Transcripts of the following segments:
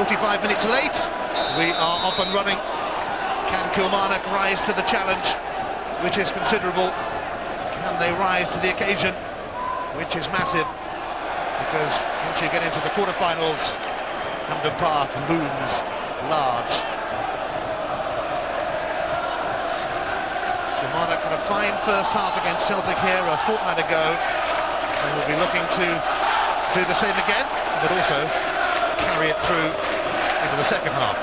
45 minutes late. We are off and running. Can Kilmarnock rise to the challenge, which is considerable? Can they rise to the occasion, which is massive? Because once you get into the quarterfinals, Hampden Park looms large. Kilmarnock had a fine first half against Celtic here a fortnight ago, and will be looking to do the same again, but also carry it through into the second half.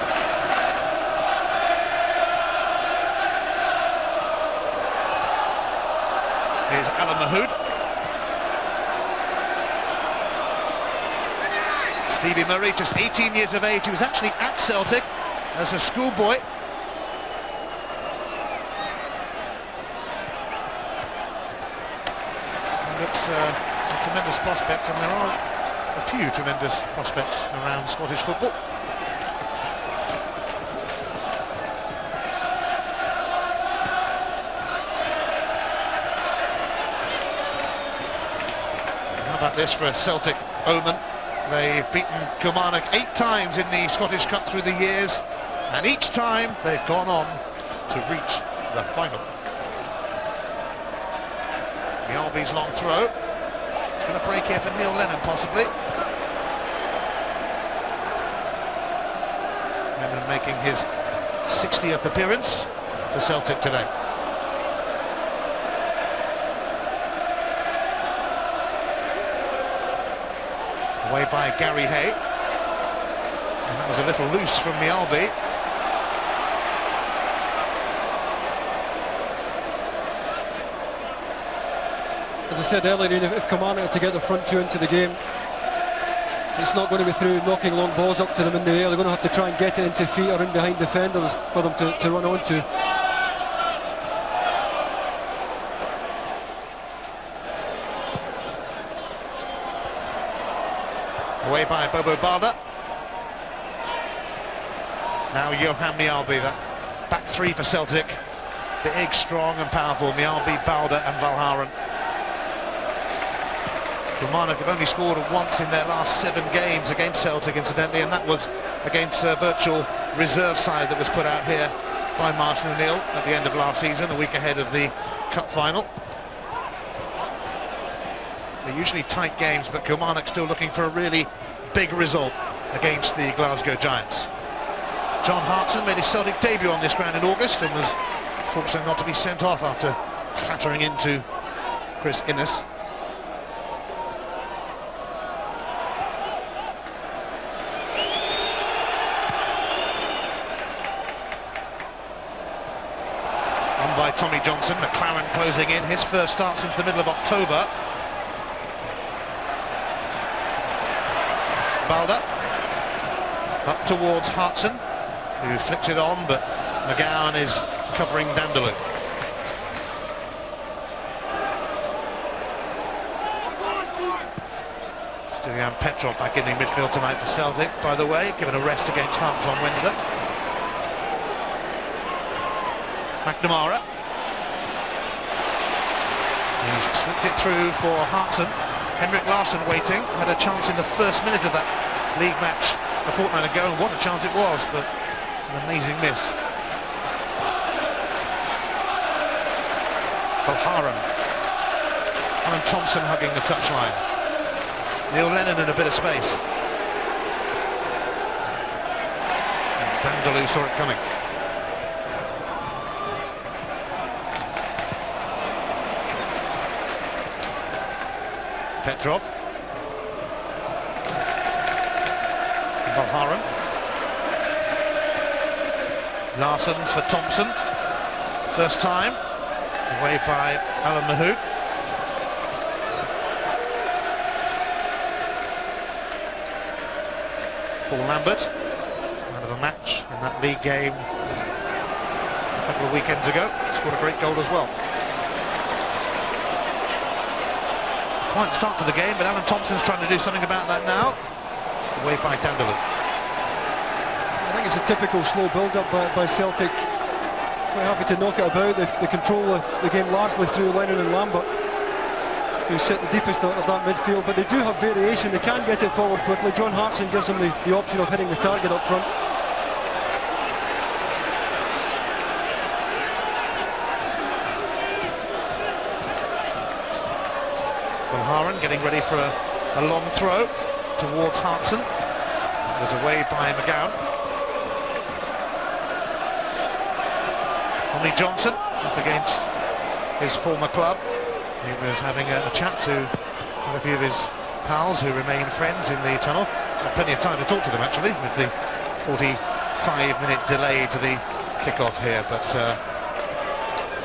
Here's Alan Mahood. Stevie Murray, just 18 years of age. He was actually at Celtic as a schoolboy. Looks a tremendous prospect, and there are a few tremendous prospects around Scottish football. How about this for a Celtic omen? They've beaten Kilmarnock 8 times in the Scottish Cup through the years, and each time they've gone on to reach the final. Mjällby's long throw. It's going to break here for Neil Lennon, possibly. Lennon making his 60th appearance for Celtic today. Away by Gary Hay, and that was a little loose from Mjällby. As I said earlier, if Kilmarnock are to get the front two into the game, it's not going to be through knocking long balls up to them in the air. They're going to have to try and get it into feet or in behind defenders for them to run onto. Away by Bobo Balda. Now Johan Mjällby, that back three for Celtic. Big, strong and powerful. Mjällby, Balda and Valharen. Kilmarnock have only scored once in their last 7 games against Celtic, incidentally, and that was against a virtual reserve side that was put out here by Martin O'Neill at the end of last season, a week ahead of the Cup final. They're usually tight games, but Kilmarnock still looking for a really big result against the Glasgow Giants. John Hartson made his Celtic debut on this ground in August and was fortunate not to be sent off after clattering into Chris Innes. On by Tommy Johnson, McLaren closing in, his first start since the middle of October. Balda up towards Hartson, who flicks it on, but McGowne is covering Dindeleux. Stilian Petrov back in the midfield tonight for Celtic, by the way, given a rest against Hearts on Wednesday. McNamara. He's slipped it through for Hartson. Henrik Larsson waiting, had a chance in the first minute of that league match a fortnight ago, and what a chance it was, but an amazing miss. Valharen. Alan Thompson hugging the touchline. Neil Lennon in a bit of space. And Dindeleux saw it coming. Petrov. Valharen. Larsson for Thompson. First time. Away by Alan Mahood. Paul Lambert. Out of a match in that league game a couple of weekends ago. Scored a great goal as well. Quite start to the game, but Alan Thompson's trying to do something about that now. Away by Dindeleux. I think it's a typical slow build-up by Celtic. Quite happy to knock it about. They control the game largely through Lennon and Lambert. who sit the deepest of that midfield, but they do have variation. They can get it forward quickly. John Hartson gives them the option of hitting the target up front. Mulharen getting ready for a long throw towards Hartson. It was away by McGowne. Tommy Johnson up against his former club. He was having a chat to quite a few of his pals who remain friends in the tunnel. Had plenty of time to talk to them actually, with the 45-minute delay to the kick-off here. But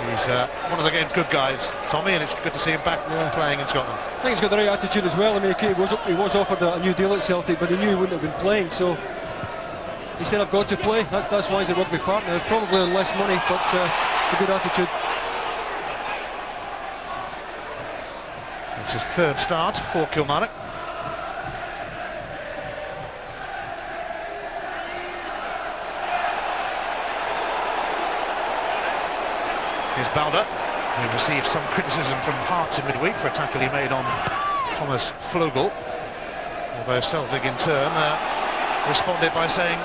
he's one of the game's good guys, Tommy, and it's good to see him back playing in Scotland. I think he's got the right attitude as well. I mean, he was offered a new deal at Celtic, but he knew he wouldn't have been playing, so he said, I've got to play. That's why he's a rugby partner. Probably on less money, but it's a good attitude. It's his third start for Kilmarnock. Here's Bowder, who received some criticism from Hearts in midweek for a tackle he made on Thomas Flogel. Although Celtic in turn responded by saying,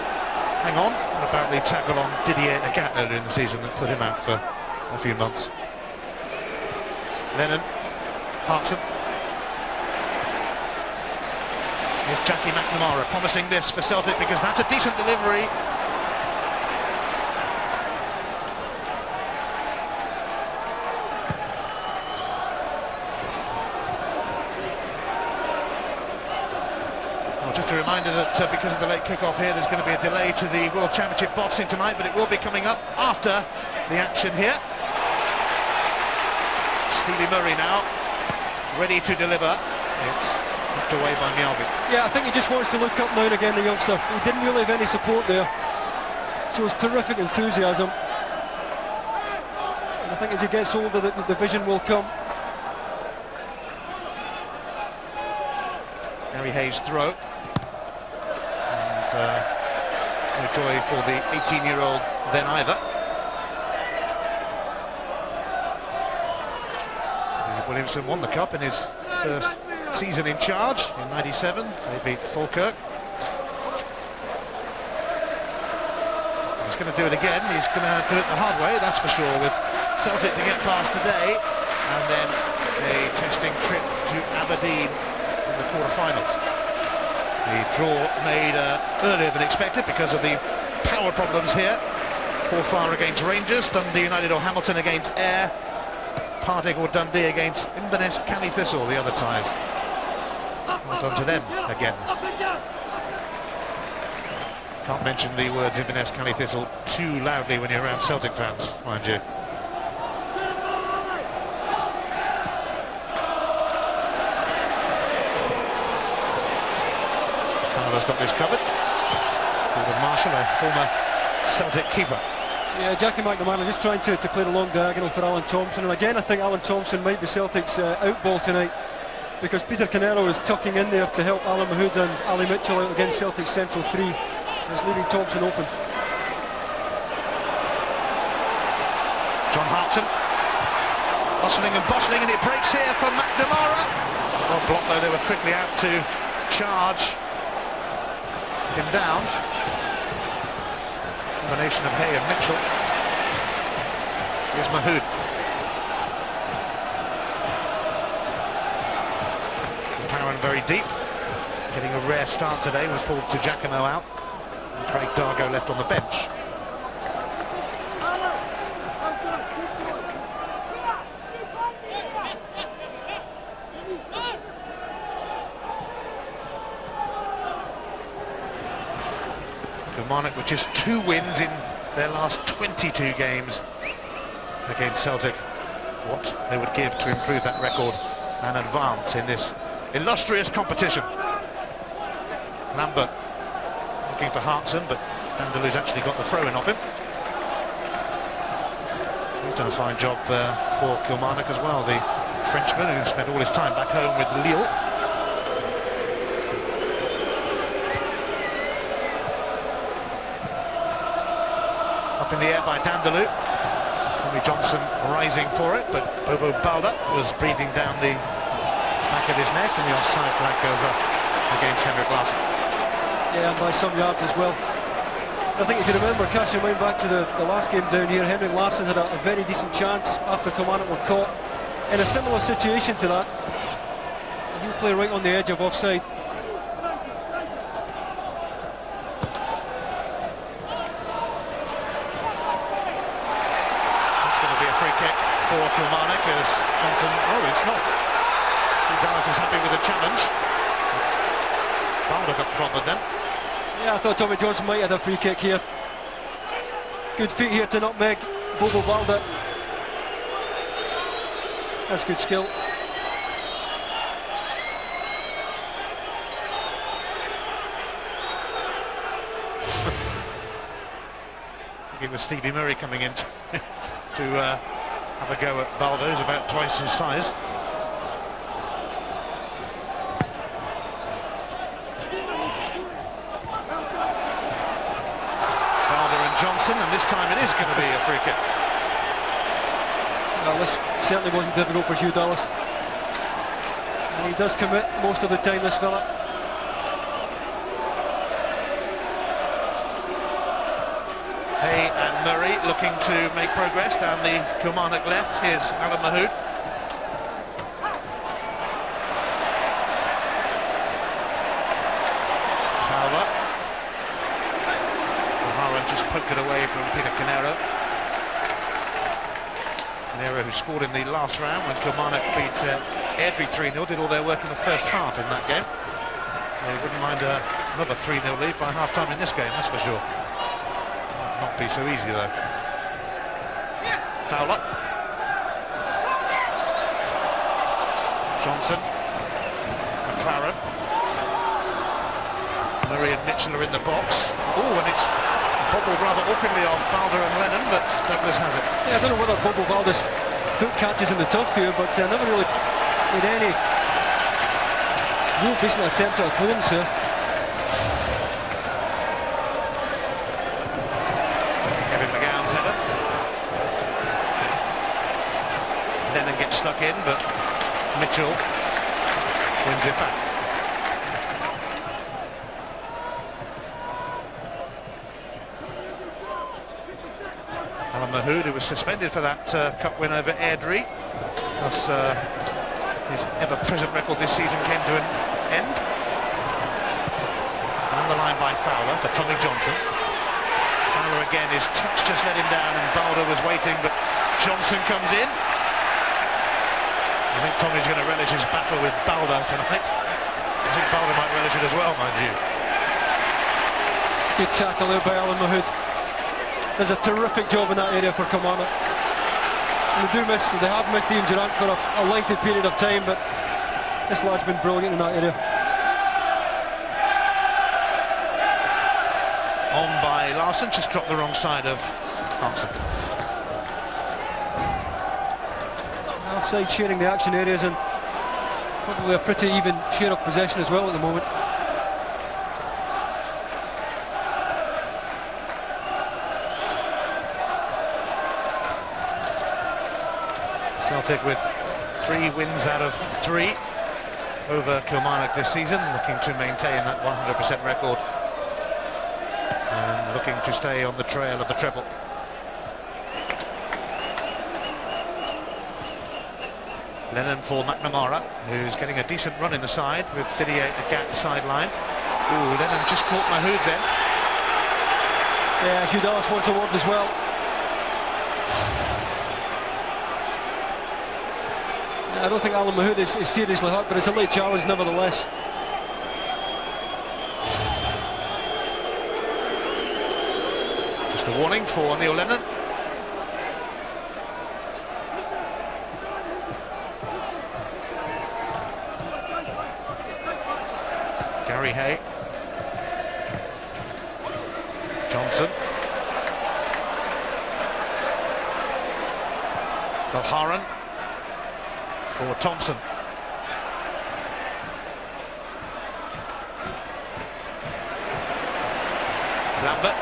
hang on, what about the tackle on Didier Agat earlier in the season that put him out for a few months. Lennon, Hartson. Here's Jackie McNamara promising this for Celtic because that's a decent delivery. Well, just a reminder that because of the late kick-off here, there's going to be a delay to the World Championship boxing tonight, but it will be coming up after the action here. Stevie Murray now, ready to deliver. It's knocked away by Mjallby. Yeah, I think he just wants to look up now and again, the youngster. He didn't really have any support there. Shows terrific enthusiasm. And I think as he gets older, the vision will come. Harry Hayes' throw. And no joy for the 18-year-old then either. Williamson won the cup in his first season in charge in '97. They beat Falkirk. He's going to do it again. He's going to do it the hard way, that's for sure, with Celtic to get past today, and then a testing trip to Aberdeen in the quarter-finals. The draw made earlier than expected because of the power problems here. Forfar against Rangers, Dundee United or Hamilton against Ayr, Partick or Dundee against Inverness, Callie Thistle, the other ties. Well done to them again. Can't mention the words Inverness, Callie Thistle too loudly when you're around Celtic fans, mind you. Fowler's got this covered. Gordon Marshall, a former Celtic keeper. Yeah, Jackie McNamara just trying to play the long diagonal for Alan Thompson, and again I think Alan Thompson might be Celtic's outball tonight, because Peter Canero is tucking in there to help Alan Mahood and Ali Mitchell out against Celtic's central three. He's leaving Thompson open. John Hartson hustling and bustling, and it breaks here for McNamara. Well blocked though, they were quickly out to charge him down. Combination of Hay and Mitchell. Here's Mahood. McLaren very deep, getting a rare start today with Paul Giacomo out and Craig Dargo left on the bench. Kilmarnock with just 2 wins in their last 22 games against Celtic. What they would give to improve that record and advance in this illustrious competition. Lambert looking for Hartson, but Dindeleux's actually got the throw-in off him. He's done a fine job for Kilmarnock as well, the Frenchman who spent all his time back home with Lille. Up in the air by Dindeleux. Tommy Johnson rising for it, but Bobo Balda was breathing down the back of his neck, and the offside flag goes up against Henrik Larsson. Yeah, and by some yards as well. I think if you remember, casting your mind back to the last game down here, Henrik Larsson had a very decent chance after Kilmarnock were caught in a similar situation to that. You play right on the edge of offside. It's going to be a free kick for Kilmarnock as Johnson... Oh, it's not. Dallas is happy with the challenge. Fowler got clobbered then. Yeah, I thought Tommy Johnson might have had a free kick here. Good feet here to nutmeg Bobo Balda. That's good skill. I think it was Stevie Murray coming in to have a go at Baldo, who's about twice his size. Johnson, and this time it is going to be a free kick. Well, this certainly wasn't difficult for Hugh Dallas. And he does commit most of the time, this fella. Hay and Murray looking to make progress down the Kilmarnock left. Here's Alan Mahood. Fowler. Just poked it away from Peter Canero. Canero, who scored in the last round when Kilmarnock beat Airdrie 3-0, did all their work in the first half in that game. They wouldn't mind another 3-0 lead by half-time in this game, that's for sure. Might not be so easy though. Fowler. Johnson. McLaren. Murray and Mitchell are in the box. Oh, and it's bobbled rather awkwardly off Fowler and Lennon, but Douglas has it. Yeah, I don't know whether Bobo Balda's foot catches in the turf here, but never really made any real decent attempt at a clearance here. Kevin McGowne's header. Lennon gets stuck in, but Mitchell wins it back. Alan Mahood, who was suspended for that cup win over Airdrie, thus his ever-present record this season came to an end. Down the line by Fowler for Tommy Johnson. Fowler again, his touch just let him down and Balder was waiting, but Johnson comes in. I think Tommy's going to relish his battle with Balder tonight. I think Balder might relish it as well, mind you. Good tackle there by Alan Mahood. Does a terrific job in that area for Kilmarnock. They have missed Ian Durant for a lengthy period of time, but this lad's been brilliant in that area. On by Larsson, just dropped the wrong side of Larsson. Outside sharing the action areas and probably a pretty even share of possession as well at the moment. Celtic with 3 wins out of 3 over Kilmarnock this season, looking to maintain that 100% record and looking to stay on the trail of the treble. Lennon for McNamara, who's getting a decent run in the side with Didier Agat sidelined. Ooh, Lennon just caught Mahood then. Yeah, Hugh Dallas wants a word as well. I don't think Alan Mahood is seriously hurt, but it's a late challenge nevertheless. Just a warning for Neil Lennon. Gary Hay. Johnson. Belharan. For Thompson. Lambert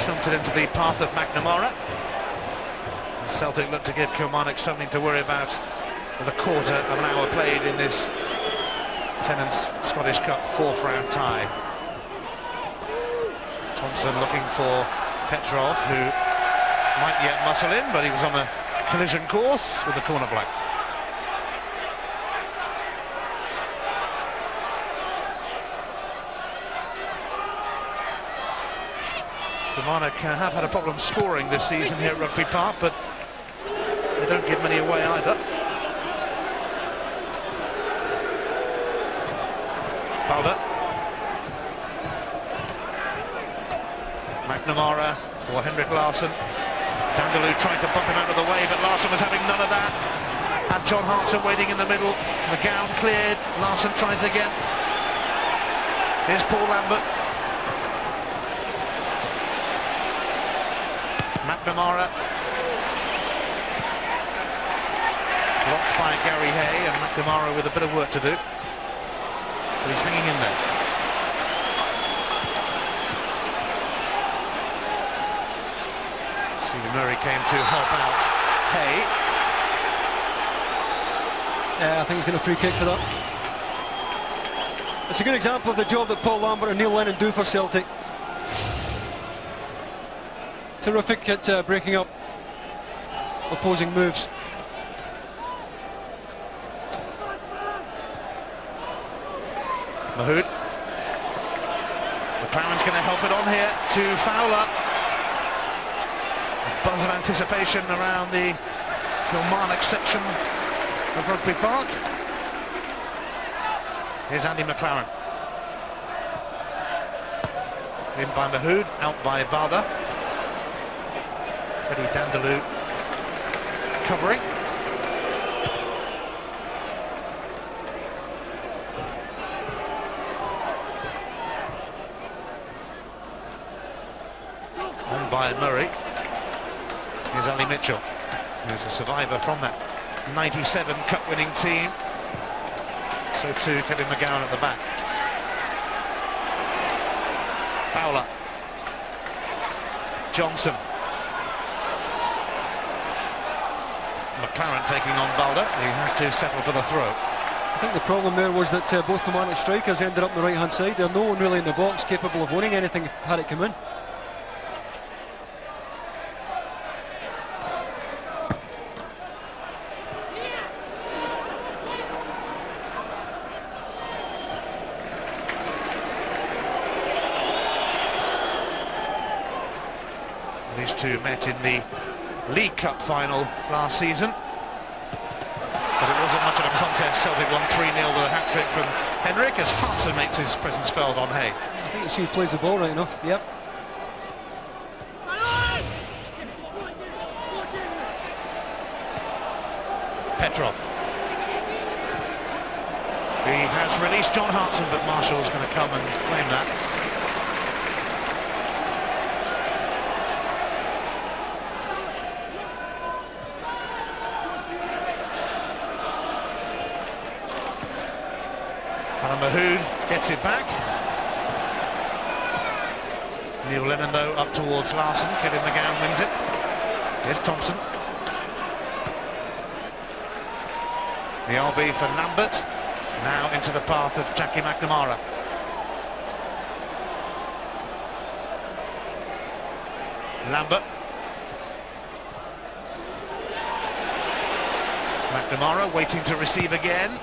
shunted into the path of McNamara. And Celtic look to give Kilmarnock something to worry about with a quarter of an hour played in this Tennent's Scottish Cup 4th round tie. Thompson looking for Petrov, who might yet muscle in, but he was on a collision course with the corner flag. Kilmarnock have had a problem scoring this season here at Rugby Park, but they don't give many away either. Fowler. McNamara for Henrik Larsson. Dindeleux tried to bump him out of the way, but Larsson was having none of that. Had John Hartson waiting in the middle. McGowne cleared. Larsson tries again. Here's Paul Lambert. McNamara. Blocked by Gary Hay, and McNamara with a bit of work to do. But he's hanging in there. Stephen Murray came to help out Hay. Yeah, I think he's going to free kick for that. It's a good example of the job that Paul Lambert and Neil Lennon do for Celtic. Terrific at breaking up opposing moves. Mahood. McLaren's going to help it on here to Fowler. A buzz of anticipation around the Kilmarnock section of Rugby Park. Here's Andy McLaren. In by Mahood, out by Valda. Freddie Dindeleux covering. On by Murray. Here's Ali Mitchell, who's a survivor from that 97 cup-winning team. So too Kevin McGowne at the back. Fowler. Johnson. McLaren taking on Balder. He has to settle for the throw. I think the problem there was that both Kilmarnock strikers ended up on the right-hand side. There's no one really in the box capable of winning anything had it come in. These two met in the League Cup final last season, but it wasn't much of a contest. Celtic won 3-0 with a hat-trick from Henrik as Hartson makes his presence felt on Hay. I think he plays the ball right enough, yep. Petrov. He has released John Hartson, but Marshall's going to come and claim that. Mahood gets it back. Neil Lennon though up towards Larsson. Kevin McGowne wins it. Here's Thompson. The RB for Lambert. Now into the path of Jackie McNamara. Lambert. McNamara waiting to receive again.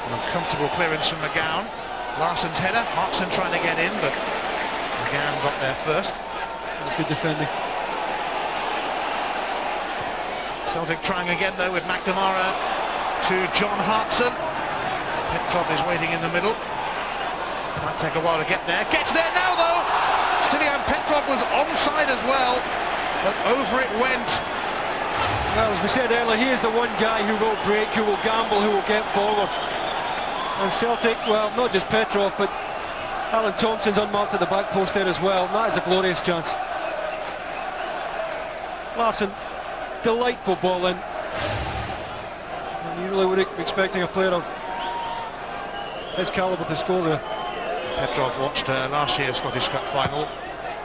An uncomfortable clearance from McGowne. Larsson's header, Hartson trying to get in, but McGowne got there first. That's good defending. Celtic trying again though with McNamara to John Hartson. Petrov is waiting in the middle. Might take a while to get there. Gets there now though! Stilian Petrov was onside as well, but over it went. Well, as we said earlier, he is the one guy who will break, who will gamble, who will get forward. And Celtic, well, not just Petrov, but Alan Thompson's unmarked at the back post there as well. And that is a glorious chance. Larsson, delightful ball in. And you really would be expecting a player of his calibre to score there. Petrov watched last year's Scottish Cup final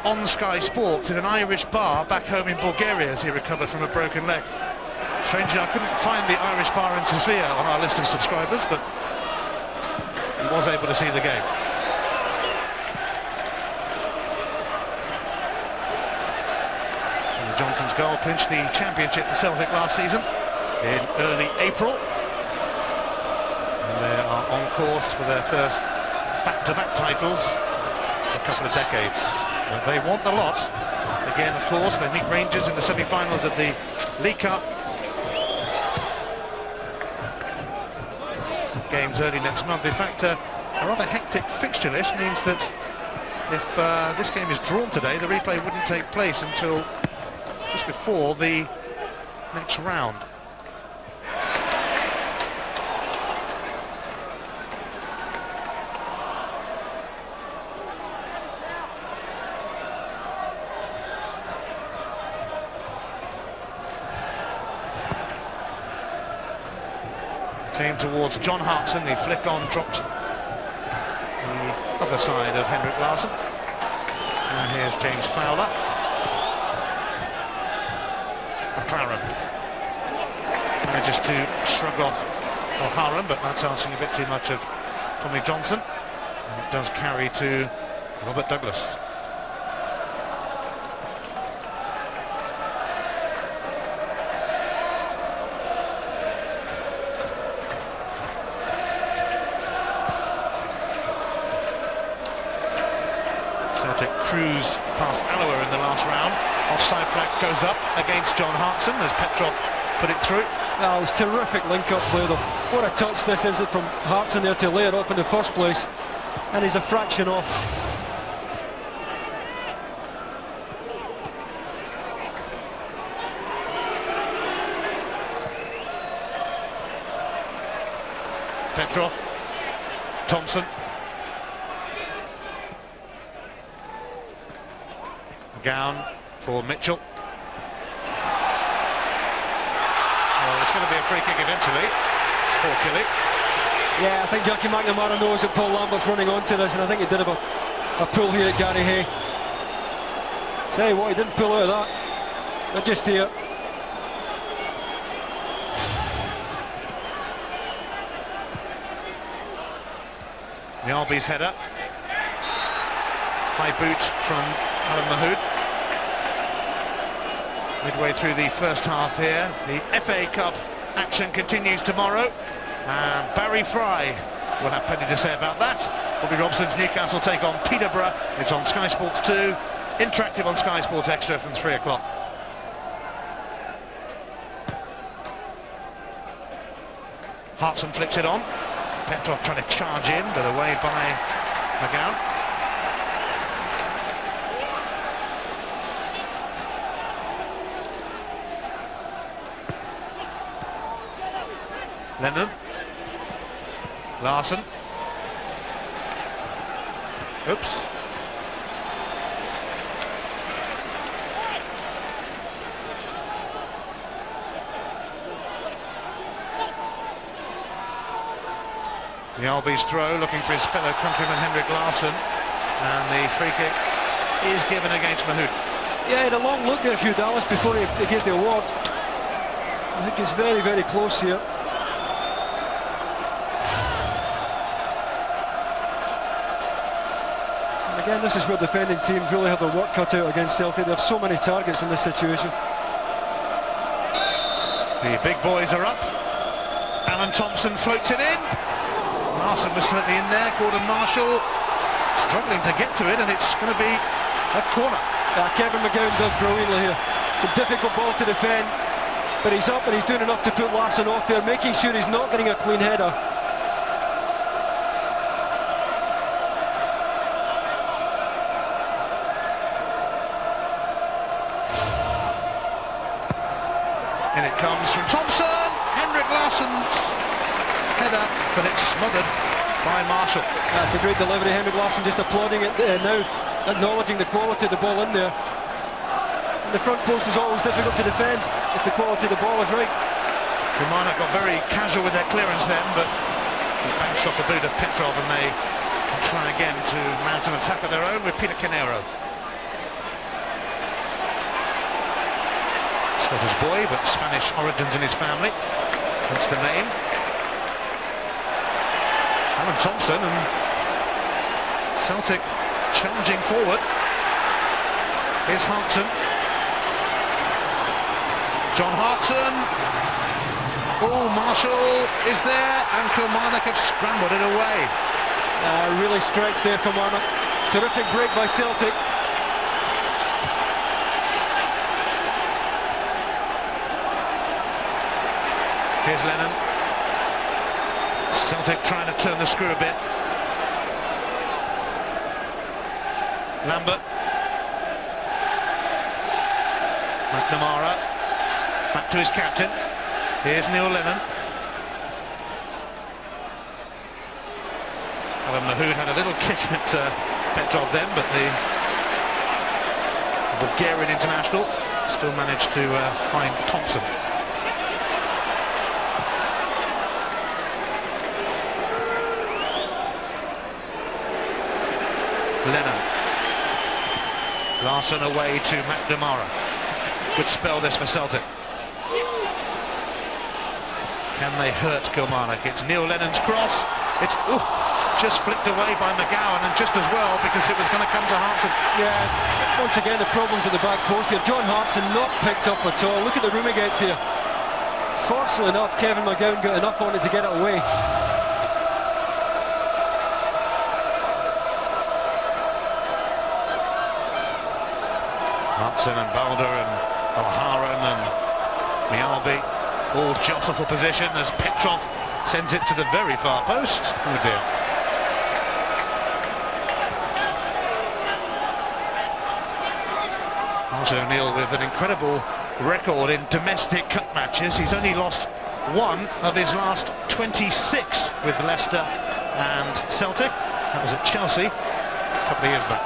on Sky Sports in an Irish bar back home in Bulgaria as he recovered from a broken leg. Strangely, I couldn't find the Irish bar in Sofia on our list of subscribers, but he was able to see the game. And Johnson's goal clinched the championship for Celtic last season in early April. And they are on course for their first back-to-back titles for a couple of decades. But they want the lot. Again, of course, they meet Rangers in the semi-finals of the League Cup. Games early next month. In fact, a rather hectic fixture list means that if this game is drawn today, the replay wouldn't take place until just before the next round. Team towards John Hartson, the flick on dropped the other side of Henrik Larsson. And here's James Fowler. McLaren manages to shrug off O'Haran, but that's asking a bit too much of Tommy Johnson, and it does carry to Robert Douglas. Celtic cruised past Alloa in the last round. Offside flag goes up against John Hartson as Petrov put it through. Oh, it was terrific link-up play though. What a touch this is from Hartson there to lay it off in the first place. And he's a fraction off. Petrov, Thompson. McGowne for Mitchell. Well, it's going to be a free kick eventually for Killie. Yeah, I think Jackie McNamara knows that Paul Lambert's running onto this, and I think he did have a pull here at Gary Hay. Tell you what, he didn't pull out of that. They're just here. Mialby's header. High boot from Alan Mahood. Midway through the first half here. The FA Cup action continues tomorrow. And Barry Fry will have plenty to say about that. Bobby Robson's Newcastle take on Peterborough. It's on Sky Sports 2. Interactive on Sky Sports Extra from 3 o'clock. Hartson flicks it on. Petrov trying to charge in, but away by McGowne. Lennon. Larsson. Oops. Mialby's throw, looking for his fellow countryman Henrik Larsson, and the free kick is given against Mahood. Yeah, he had a long look there, Hugh Dallas, before he gave the award. I think he's very, very close here. And again, this is where defending teams really have their work cut out against Celtic. They have so many targets in this situation. The big boys are up. Alan Thompson floats it in. Larsson was certainly in there. Gordon Marshall struggling to get to it, and it's going to be a corner. Kevin McGowne does brilliantly here. It's a difficult ball to defend, but he's up and he's doing enough to put Larsson off there, making sure he's not getting a clean header. In it comes from Thompson. Henrik Larsson's header, but it's smothered by Marshall. That's a great delivery. Henrik Larsson just applauding it now, acknowledging the quality of the ball in there. And the front post is always difficult to defend if the quality of the ball is right. Kilmarnock got very casual with their clearance then, but they bounced off the boot of Petrov, and they can try again to mount an attack of their own with Peter Canero. Scottish boy, but Spanish origins in his family. That's the name. Alan Thompson, and Celtic challenging forward. Here's Hartson. John Hartson. Oh, Marshall is there, and Kilmarnock have scrambled it away. Really stretched there, Kilmarnock. Terrific break by Celtic. Here's Lennon. Celtic trying to turn the screw a bit. Lambert. McNamara. Back to his captain. Here's Neil Lennon. Alan Mahood had a little kick at Petrov then, but the Bulgarian international still managed to find Thompson. Lennon. Larson away to McNamara. Good spell this for Celtic. Can they hurt Kilmarnock? It's Neil Lennon's cross. It's just flicked away by McGowne, and just as well, because it was going to come to Hartson. Yeah, once again the problems at the back post here. John Hartson not picked up at all. Look at the room he gets here. Fortunately enough, Kevin McGowne got enough on it to get it away. Hartson and Balder and O'Haran and Mialbi all jostle for position as Petrov sends it to the very far post. Oh dear. Martin O'Neill with an incredible record in domestic cup matches. He's only lost one of his last 26 with Leicester and Celtic. That was at Chelsea a couple of years back.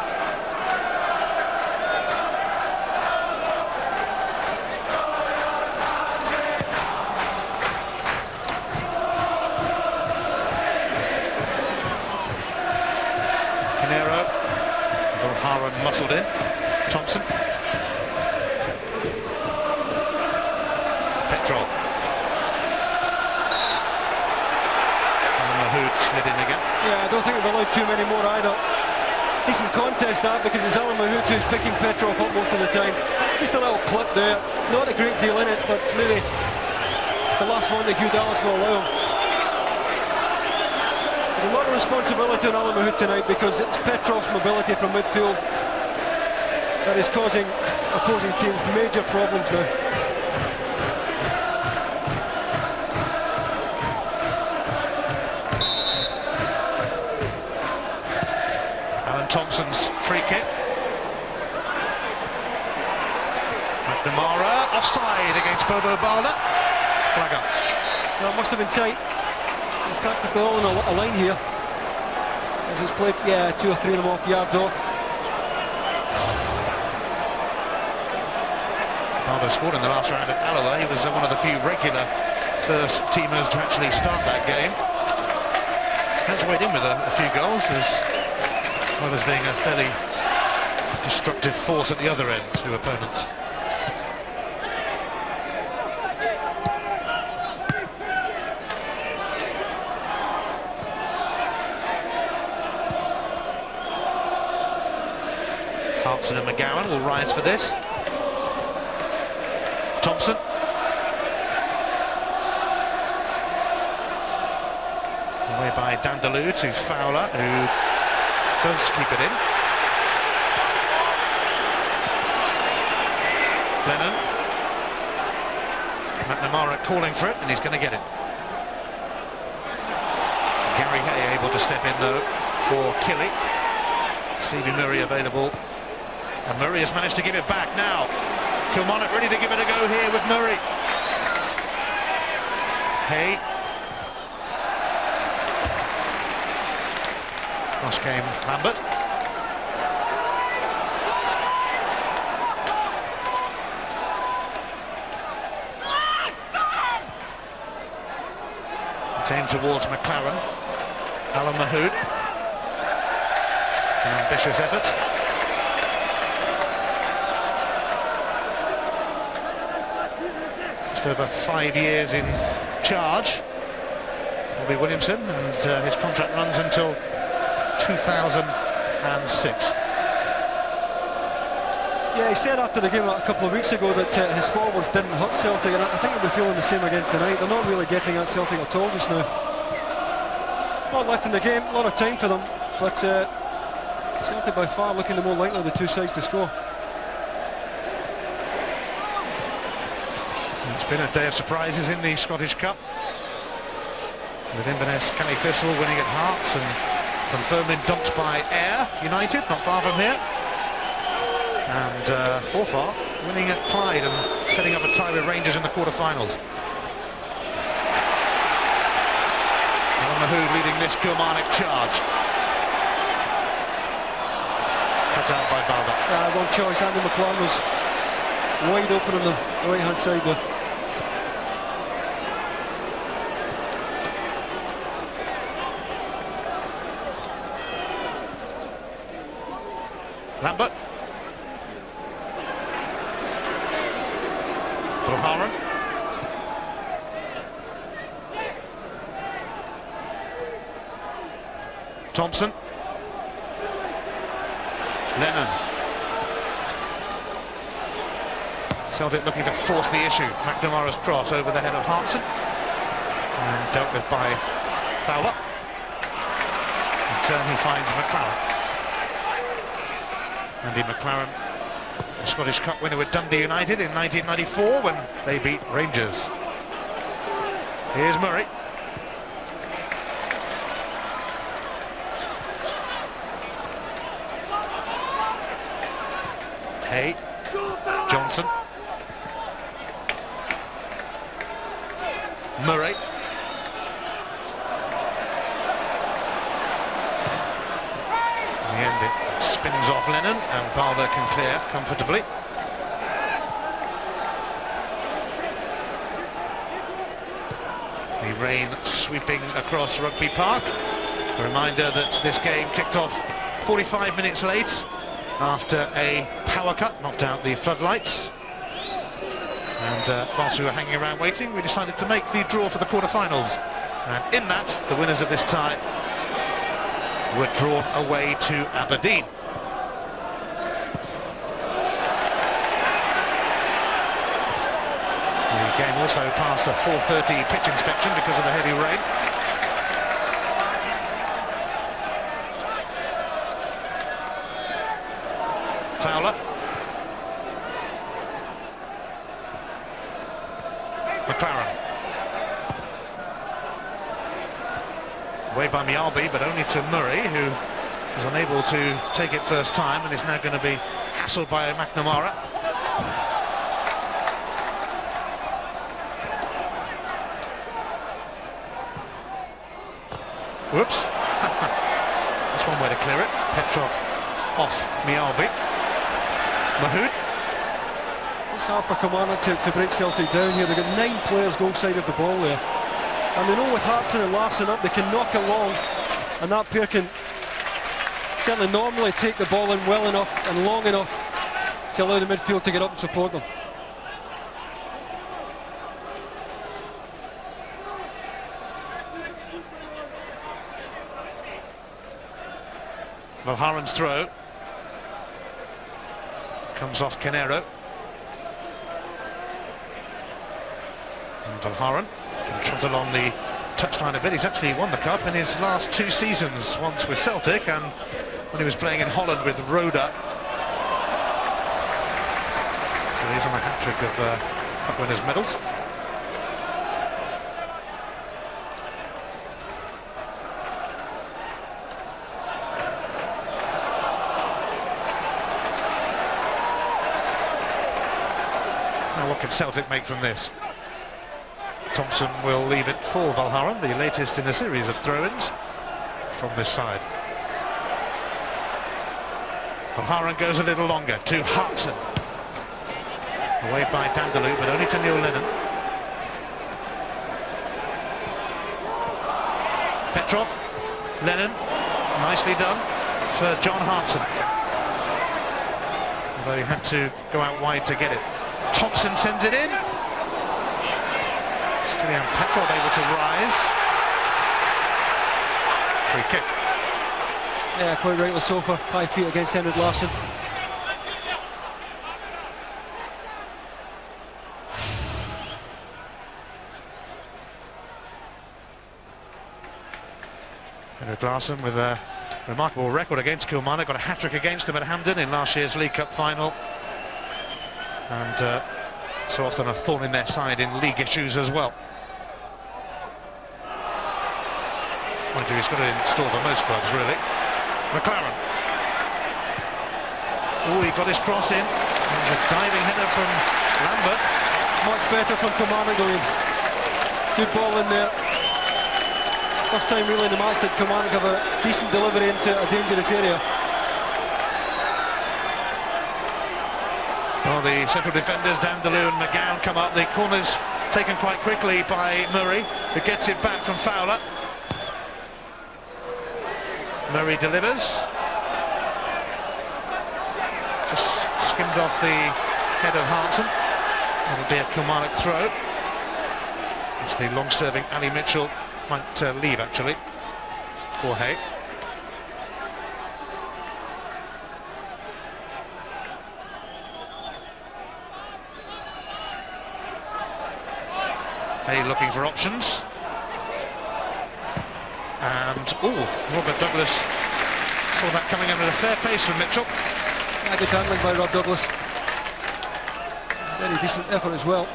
Canero, O'Haran muscled in. Thompson. Petrov. And Mahood slid in again. Yeah, I don't think we've allowed too many more either. Decent contest that, because it's Alan Mahood who's picking Petrov up most of the time. Just a little clip there, not a great deal in it, but maybe the last one that Hugh Dallas will allow him. There's a lot of responsibility on Alan Mahood tonight, because it's Petrov's mobility from midfield that is causing opposing teams major problems now. Thompson's free kick. McNamara offside against Bobo Balder. Flag up. That must have been tight. They're practically all on a line here. As it's played, 2 or 3 of them off, yards off. Balder scored in the last round at Alloa. He was one of the few regular first teamers to actually start that game. Has weighed in with a few goals, as well as being a fairly destructive force at the other end to opponents. Hartson and McGowne will rise for this. Thompson. Away by Dindeleux to Fowler, who does keep it in. Lennon. McNamara calling for it, and he's going to get it. Gary Hay able to step in though for Killie. Stevie Murray available, and Murray has managed to give it back now. Kilmarnock ready to give it a go here with Murray. Hay. Cross game, Lambert. It's aimed towards McLaren. Alan Mahood. An ambitious effort. just over 5 years in charge, Bobby Williamson, and his contract runs until 2006. Yeah, he said after the game a couple of weeks ago that his forwards didn't hurt Celtic, and I think he'll be feeling the same again tonight. They're not really getting at Celtic at all just now. Not left in the game, a lot of time for them, but Celtic by far looking the more likely of the two sides to score. It's been a day of surprises in the Scottish Cup, with Inverness Kelly Thistle winning at Hearts and Dunfermline dumped by Ayr United, not far from here. And Forfar winning at Clyde and setting up a tie with Rangers in the quarter-finals. And Mahood leading this Kilmarnock charge. Cut out by Fowler. Wrong choice. Andy McLaren was wide open on the right-hand side there. Lambert. Fowler. Thompson. Lennon. Celtic looking to force the issue. McNamara's cross over the head of Hartson and dealt with by Fowler. In turn he finds McLaren. Andy McLaren, a Scottish Cup winner with Dundee United in 1994 when they beat Rangers. Here's Murray. Hay. Johnson. Murray. In the end it spins off Lennon and Fowler can clear comfortably. The rain sweeping across Rugby Park. A reminder that this game kicked off 45 minutes late after a power cut knocked out the floodlights. And whilst we were hanging around waiting, we decided to make the draw for the quarter-finals. And in that, the winners of this tie were drawn away to Aberdeen. The game also passed a 4:30 pitch inspection because of the heavy rain. Fowler. McLaren. Away by Mialbi, but only to Murray, who was unable to take it first time and is now going to be hassled by McNamara. Whoops. That's one way to clear it. Petrov off Mialbi. Mahood. It's hard for Kilmarnock to break Celtic down here. They've got 9 players goal side of the ball there. And they know with Hartson and Larson up, they can knock it long. And that pair can certainly normally take the ball in well enough and long enough to allow the midfield to get up and support them. Mulharan's throw comes off Canero. And Mulharan can trot along the touchline a bit. He's actually won the Cup in his last 2 seasons, once with Celtic and when he was playing in Holland with Roda. So he's on a hat-trick of Cup winners' medals. Now what can Celtic make from this? Thompson will leave it for Mulharan, the latest in a series of throw-ins from this side. Mulharan goes a little longer to Hartson. Away by Dindeleux, but only to Neil Lennon. Petrov, Lennon, nicely done for John Hartson. Although he had to go out wide to get it. Thompson sends it in. Stilian Petrov able to rise. Free kick. Yeah, quite rightly so for 5 feet against Henrik Larsson. Henrik Larsson with a remarkable record against Kilmarnock, got a hat-trick against them at Hampden in last year's League Cup final, and so often a thorn in their side in league issues as well. Mind you, he's got it in store for most clubs, really. McLaren. Oh, he got his cross in. There's a diving header from Lambert. Much better from Kilmarnock going. Good ball in there. First time really in the match that Kilmarnock have a decent delivery into a dangerous area. Well, the central defenders, Dindeleux and McGowne, come up. The corner's taken quite quickly by Murray, who gets it back from Fowler. Murray delivers. Just skimmed off the head of Hartson. It'll be a Kilmarnock throw. It's the long-serving Ali Mitchell might leave, actually, for Hay. Hay looking for options. And, Robert Douglas saw that coming in at a fair pace from Mitchell. Yeah, good handling by Rob Douglas. Very decent effort as well.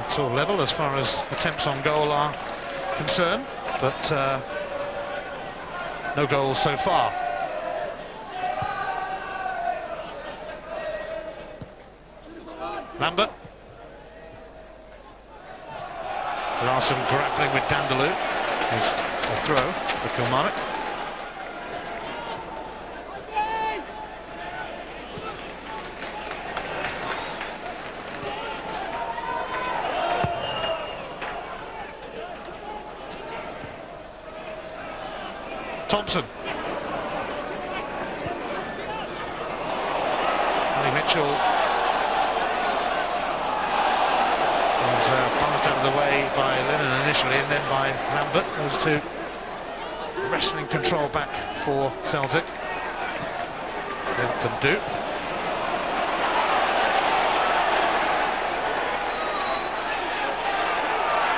It's all level as far as attempts on goal are concerned, but no goals so far. Lambert. Larsson grappling with Dindeleux. Is a throw for Kilmarnock. Thompson. Ali Mitchell was bounced out of the way by Lennon initially, and then by Lambert. Those two wrestling control back for Celtic. As they often do.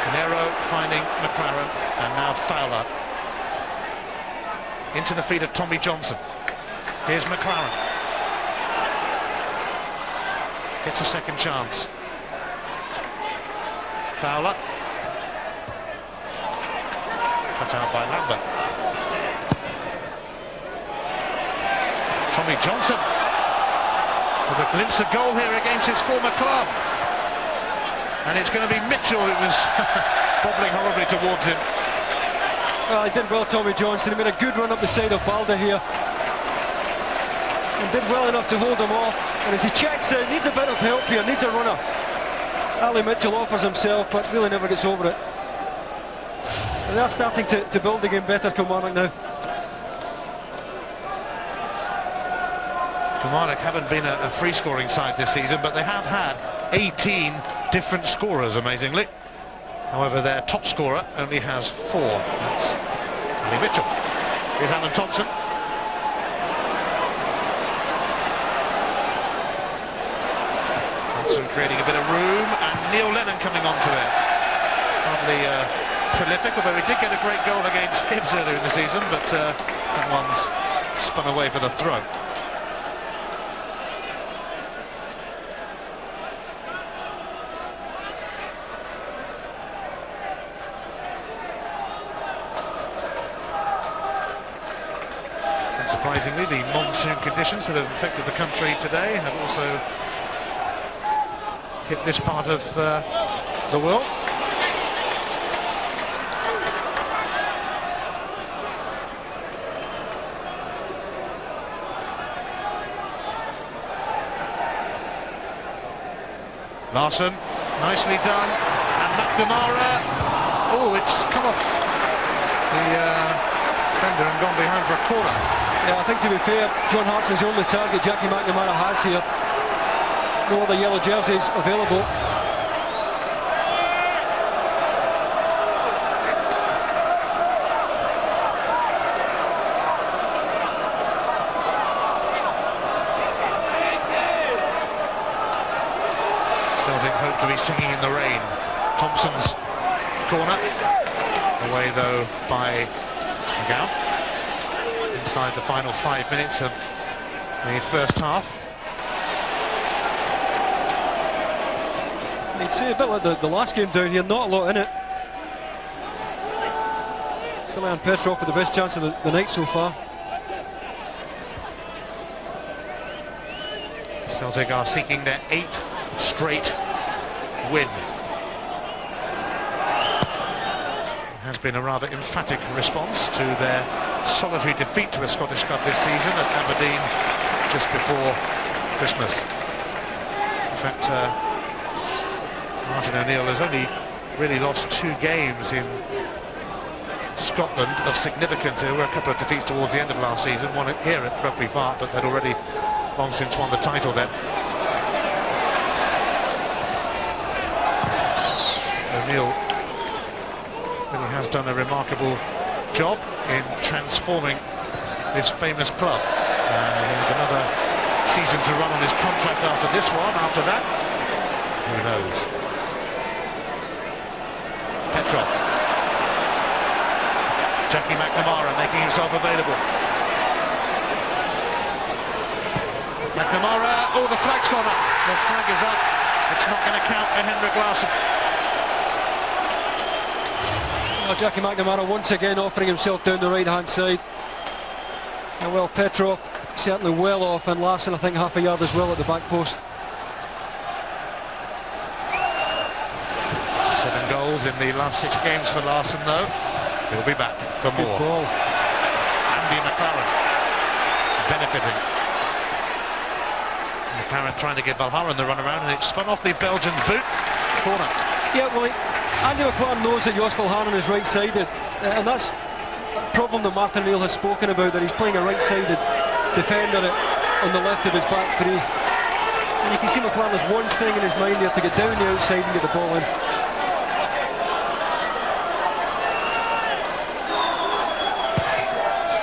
Canero finding McLaren, and now Fowler. Into the feet of Tommy Johnson. Here's McLaren. Gets a second chance. Fowler. Cut out by Lambert. Tommy Johnson with a glimpse of goal here against his former club. And it's going to be Mitchell who was bobbling horribly towards him. Well, he did well, Tommy Johnson. He made a good run up the side of Balda here. And did well enough to hold him off. And as he checks in, needs a bit of help here, needs a runner. Ali Mitchell offers himself, but really never gets over it. And they're starting to build the game better, Kilmarnock now. Kilmarnock haven't been a free-scoring side this season, but they have had 18 different scorers, amazingly. However, their top scorer only has 4. That's Ali Mitchell. Here's Alan Thompson. Thompson creating a bit of room, and Neil Lennon coming onto it. Hardly prolific, although he did get a great goal against Hibs earlier in the season, but that one's spun away for the throw. Surprisingly, the monsoon conditions that have affected the country today have also hit this part of the world. Larsson, nicely done, and McNamara. Oh, it's come off the defender and gone behind for a corner. Yeah, I think to be fair, John Hartson's the only target Jackie McNamara has here. No other yellow jerseys available. Celtic hope to be singing in the rain. Thompson's corner. Away though by McGowne. Inside the final 5 minutes of the first half. I'd say a bit like the last game down here, not a lot in it. Still and Petrov with the best chance of the night so far. Celtic are seeking their 8th straight win. It has been a rather emphatic response to their solitary defeat to a Scottish club this season at Aberdeen just before Christmas. In fact, Martin O'Neill has only really lost 2 games in Scotland of significance. There were a couple of defeats towards the end of last season, one here at Rugby Park, but they'd already long since won the title then. O'Neill really has done a remarkable job in transforming this famous club. There's another season to run on his contract after this one. After that, who knows? Petrov. Jackie McNamara making himself available. McNamara, oh, the flag's gone up. The flag is up. It's not going to count for Henrik Larsson. Well, Jackie McNamara once again offering himself down the right-hand side. And well, Petrov certainly well off, and Larsson I think half a yard as well at the back post. 7 goals in the last 6 games for Larsson though. He'll be back for Good more. ball. Andy McLaren benefiting. McLaren trying to give Valharan the run around, and it's spun off the Belgian's boot. Corner. Yeah, well, Andy McLaren knows that Jos Valharan is right-sided, and that's a problem that Martin O'Neill has spoken about, that he's playing a right-sided defender on the left of his back three. And you can see McLaren has one thing in his mind there, to get down the outside and get the ball in.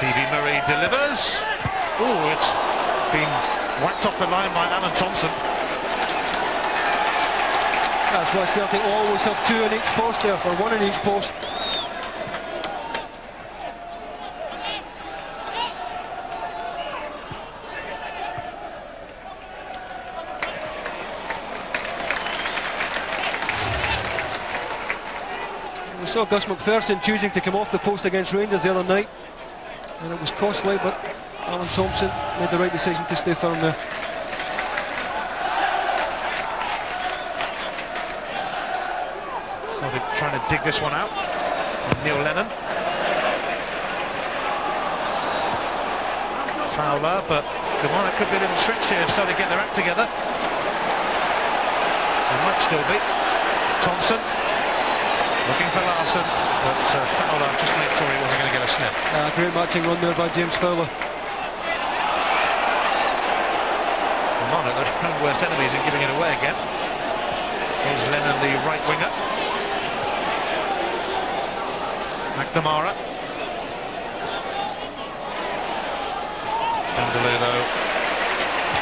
Stevie Murray delivers. Oh, it's been whacked off the line by Alan Thompson. That's why Celtic always have 2 in each post there, or 1 in each post. We saw Gus McPherson choosing to come off the post against Rangers the other night, and it was costly, but Alan Thompson made the right decision to stay firm there. So they're trying to dig this one out. Neil Lennon. Fowler, but come on, it could be a little stretch here if Celtic get their act together. It might still be. Thompson looking for Larsson, but Fowler just made sure he wasn't going to get a sniff. Great matching run there by James Fowler. Come on, they're their own worst enemies and giving it away again. Here's Lennon, the right winger. McNamara. Dindeleux though,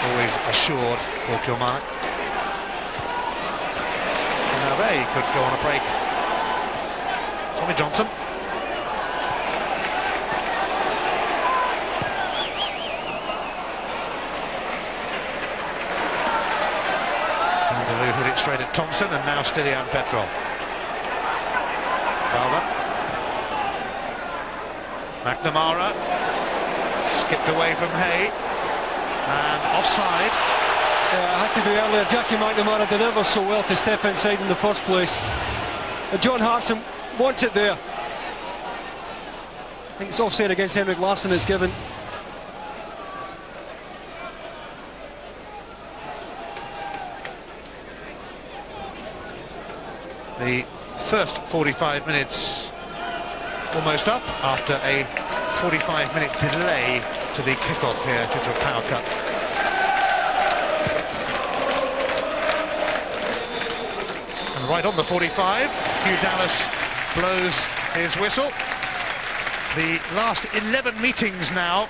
always assured for Kilmarnock. And now there he could go on a break. Tommy Johnson. Dindeleux hit it straight at Thompson, and now Stilian Petrov. Fowler. McNamara skipped away from Hay, and offside. Yeah, it had to be earlier. Jackie McNamara delivers so well to step inside in the first place. John Hartson wants it there. I think it's offside against Henrik Larsson is given. The first 45 minutes almost up after a 45-minute delay to the kick-off here due to a power cut. And right on the 45, Hugh Dallas blows his whistle. The last 11 meetings now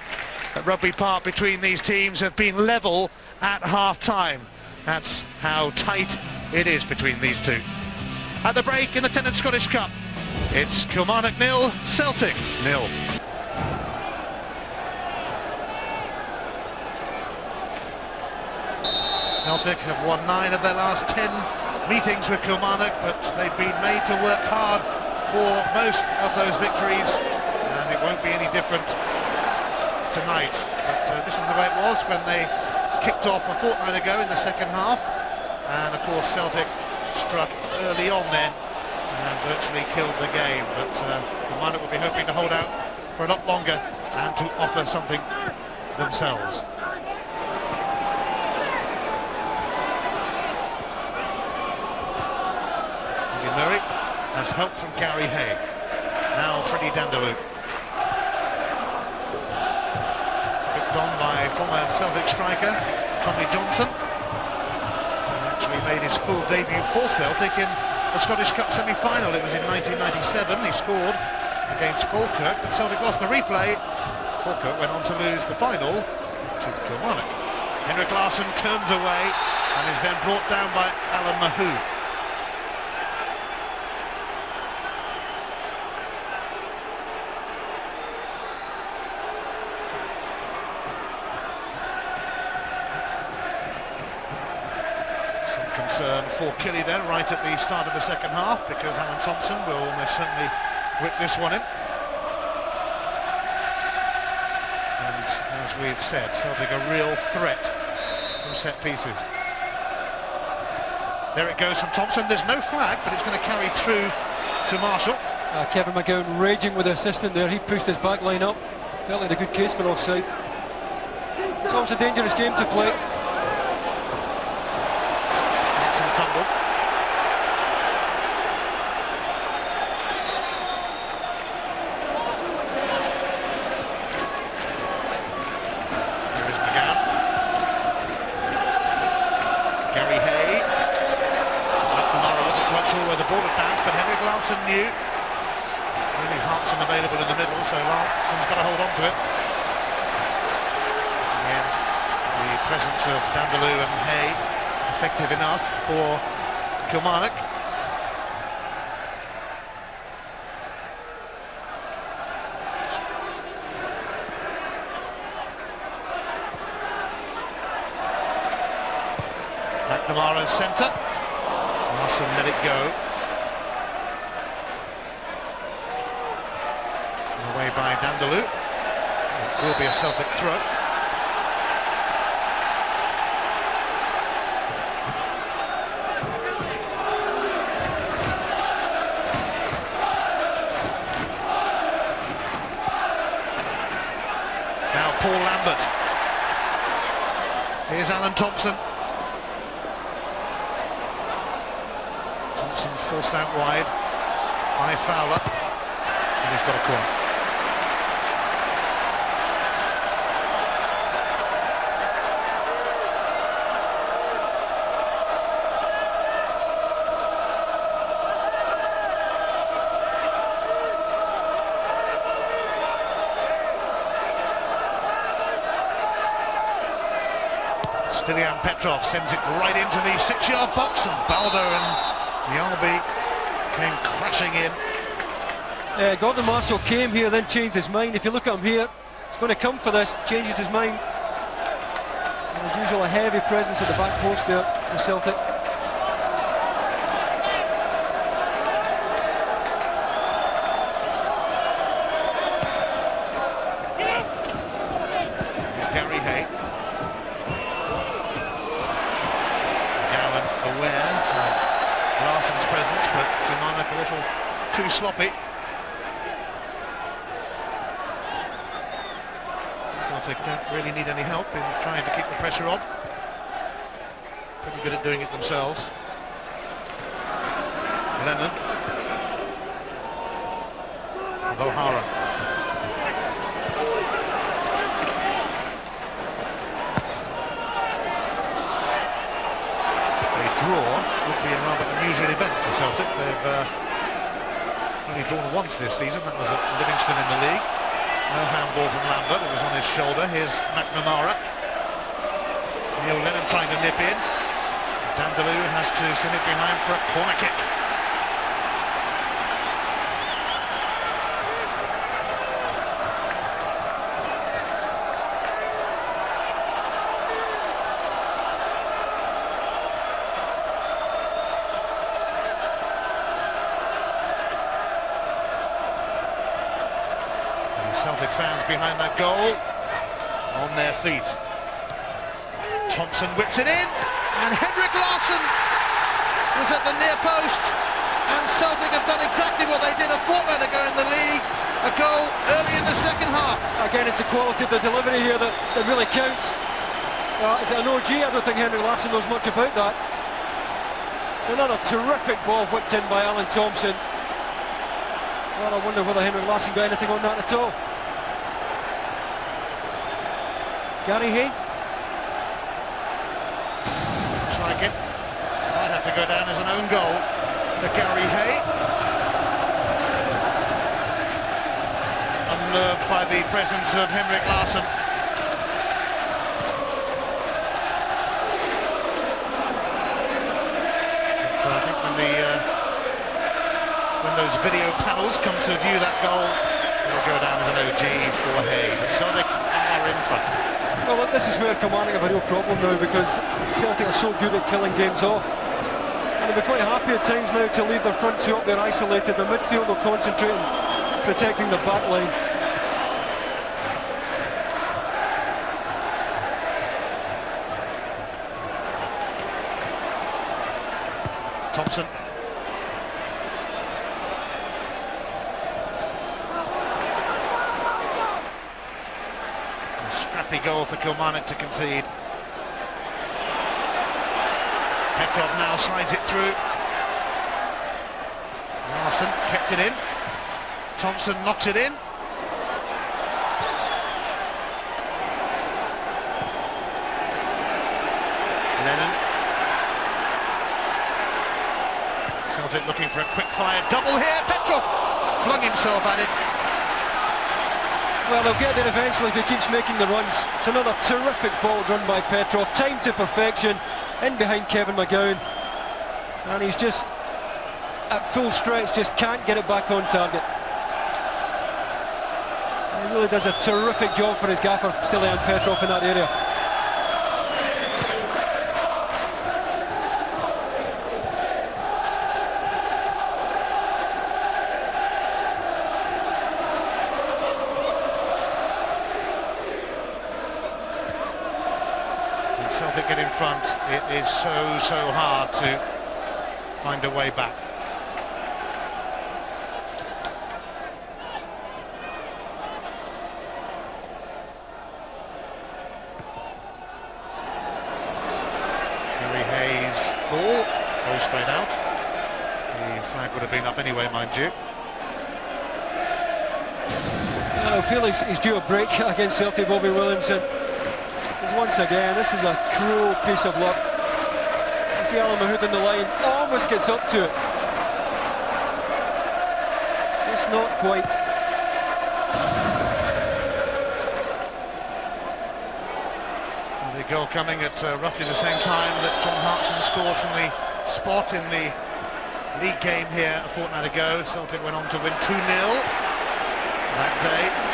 at Rugby Park between these teams have been level at half-time. That's how tight it is between these two. At the break in the Tennant Scottish Cup, it's Kilmarnock 0, Celtic 0. Celtic have won 9 of their last 10 meetings with Kilmarnock, but they've been made to work hard for most of those victories, and it won't be any different tonight. But this is the way it was when they kicked off a fortnight ago in the second half, and of course Celtic struck early on then and virtually killed the game, but Kilmarnock will be hoping to hold out for a lot longer and to offer something themselves. Murray has help from Gary Hay. Now Freddie Dindeleux. Picked on by former Celtic striker Tommy Johnson. He actually made his full debut for Celtic in the Scottish Cup semi-final. It was in 1997. He scored against Falkirk, but Celtic lost the replay. Falkirk went on to lose the final to Kilmarnock. Henrik Larsson turns away and is then brought down by Alan Mahood. Concern for Killie then, right at the start of the second half, because Alan Thompson will almost certainly whip this one in. And as we've said, Celtic a real threat from set pieces. There it goes from Thompson. There's no flag, but it's going to carry through to Marshall. Kevin McGowne raging with the assistant there. He pushed his back line up. Felt like a good case for offside. It's always a dangerous game to play. Tumble. Here is McGowne. Gary Hay. McDonald wasn't quite sure where the ball had bounced, but Henrik Larsson knew. Only Hartson available in the middle, so Larsson's got to hold on to it. In the end, the presence of Dindeleux and Hay effective enough for Kilmarnock. McNamara's centre. Larson let it go. And away by Dindeleux. It will be a Celtic throw. Paul Lambert. Here's Alan Thompson. Thompson forced out wide by Fowler, and he's got a corner. Stilian Petrov sends it right into the 6-yard box, and Balder and Yalby came crashing in. Gordon Marshall came here, then changed his mind. If you look at him here, he's going to come for this, changes his mind. And as usual, a heavy presence at the back post there for Celtic. Here's Gary Hay. Aware of Larsson's presence, but Kilmarnock a little too sloppy. Celtic don't really need any help in trying to keep the pressure on. Pretty good at doing it themselves. Lennon. O'Hara. A draw would be a rather unusual event for Celtic. They've only drawn once this season. That was at Livingston in the league. No handball from Lambert. It was on his shoulder. Here's McNamara. Neil Lennon trying to nip in. Dindeleux has to send it behind for a corner kick. Celtic fans behind that goal on their feet. Thompson whips it in, and Henrik Larsson was at the near post, and Celtic have done exactly what they did a fortnight ago in the league, a goal early in the second half. Again, it's the quality of the delivery here that really counts. Is it an OG? I don't think Henrik Larsson knows much about that. It's another terrific ball whipped in by Alan Thompson. Well, I wonder whether Henrik Larsson got anything on that at all. Gary Hay. Looks like it. Might have to go down as an own goal for Gary Hay. Unnerved by the presence of Henrik Larsson. But I think when those video panels come to view that goal, it'll go down as an OG for Hay. But Celtic are in front. Well, this is where Kilmarnock have a real problem now, because Celtic are so good at killing games off. And they'll be quite happy at times now to leave their front two up there isolated. The midfield will concentrate on protecting the back line. Thompson. Scrappy goal for Kilmarnock to concede. Petrov now slides it through. Larsson kept it in. Thompson knocks it in. Lennon. Celtic looking for a quick fire double here. Petrov flung himself at it. Well, they'll get there eventually if he keeps making the runs. It's another terrific forward run by Petrov, timed to perfection, in behind Kevin McGowne, and he's just at full stretch, just can't get it back on target. He really does a terrific job for his gaffer, Stilian Petrov, in that area. Celtic get in front, it is so hard to find a way back. Gary Hay's ball goes straight out. The flag would have been up anyway, mind you. I feel he's due a break against Celtic, Bobby Williamson. Once again, this is a cruel piece of luck. You see Alan Mahood in the line, almost gets up to it. Just not quite. And the goal coming at roughly the same time that John Hartson scored from the spot in the league game here a fortnight ago. Celtic went on to win 2-0 that day.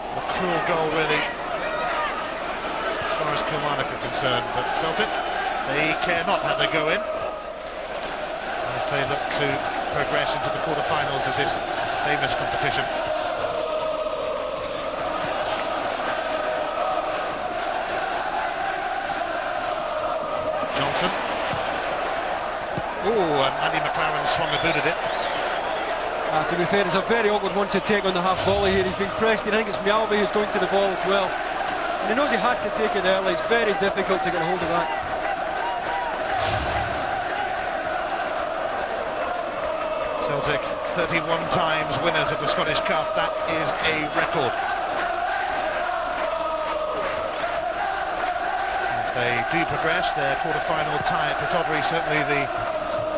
A cruel goal, really, as far as Kilmarnock are concerned, but Celtic, they care not how they go in as they look to progress into the quarter-finals of this famous competition. Johnson. Oh, and Andy McLaren swung a boot at it. To be fair, it's a very awkward one to take on the half volley here. He's been pressed. I think it's Mjalby who's going to the ball as well. And he knows he has to take it early. It's very difficult to get a hold of that. Celtic 31 times winners of the Scottish Cup. That is a record. As they do progress, their quarter-final tie at Pittodrie, certainly the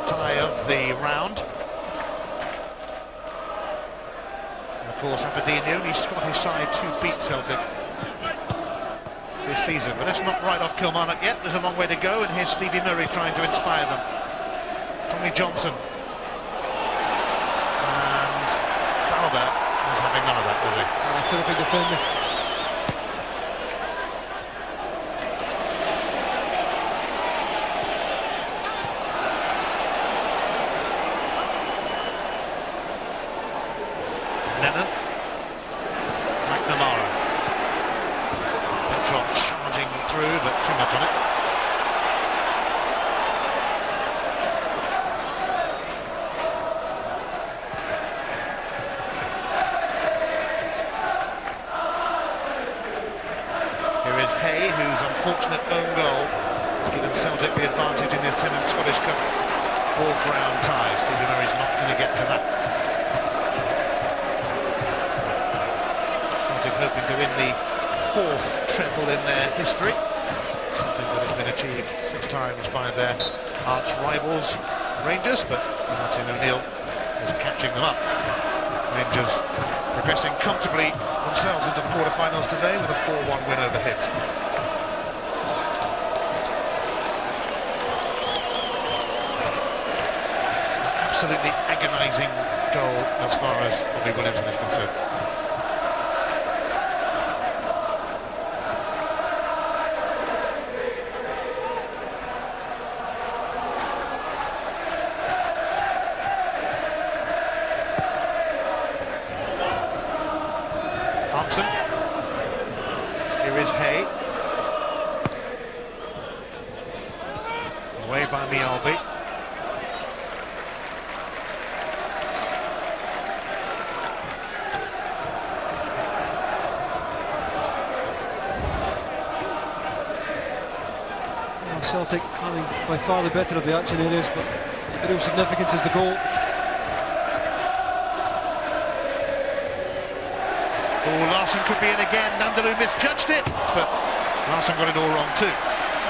tie of the round. And of course, Aberdeen, the only Scottish side to beat Celtic this season. But let's not write off Kilmarnock yet. There's a long way to go, and here's Stevie Murray trying to inspire them. Tommy Johnson. And Fowler was having none of that, was he? Terrific defender. Lennon. McNamara. Petron charging through, but too much on it. Here is Hay, whose unfortunate own goal has given Celtic the advantage in this 10th Scottish Cup fourth round tie. Stevie Murray's not going to get to that. Celtic hoping to win the fourth treble in their history, something that has been achieved 6 times by their arch rivals Rangers, but Martin O'Neill is catching them up. Rangers progressing comfortably themselves into the quarter-finals today with a 4-1 win over Hibs. Absolutely agonising goal as far as Bobby Williamson is concerned. Here is Hay. Away by Mialby. Celtic having by far the better of the action areas, but the real significance is the goal. Oh, Larsson could be in again. Dindeleux misjudged it, but Larsson got it all wrong too.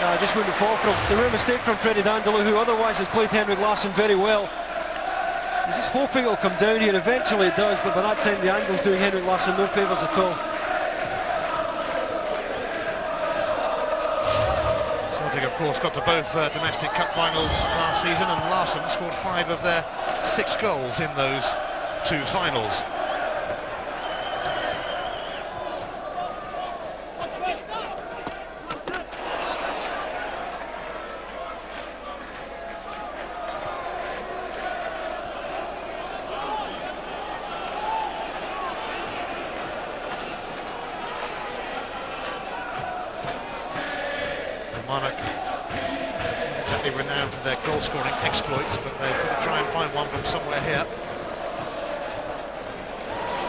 I just wouldn't fall from. It's a real mistake from Freddie Dindeleux, who otherwise has played Henrik Larsson very well. He's just hoping it'll come down here. Eventually it does, but by that time the angle's doing Henrik Larsson no favours at all. Celtic, of course, got to both domestic cup finals last season, and Larsson scored 5 of their 6 goals in those 2 finals. Kilmarnock, exactly renowned for their goal-scoring exploits, but they've got to try and find one from somewhere here.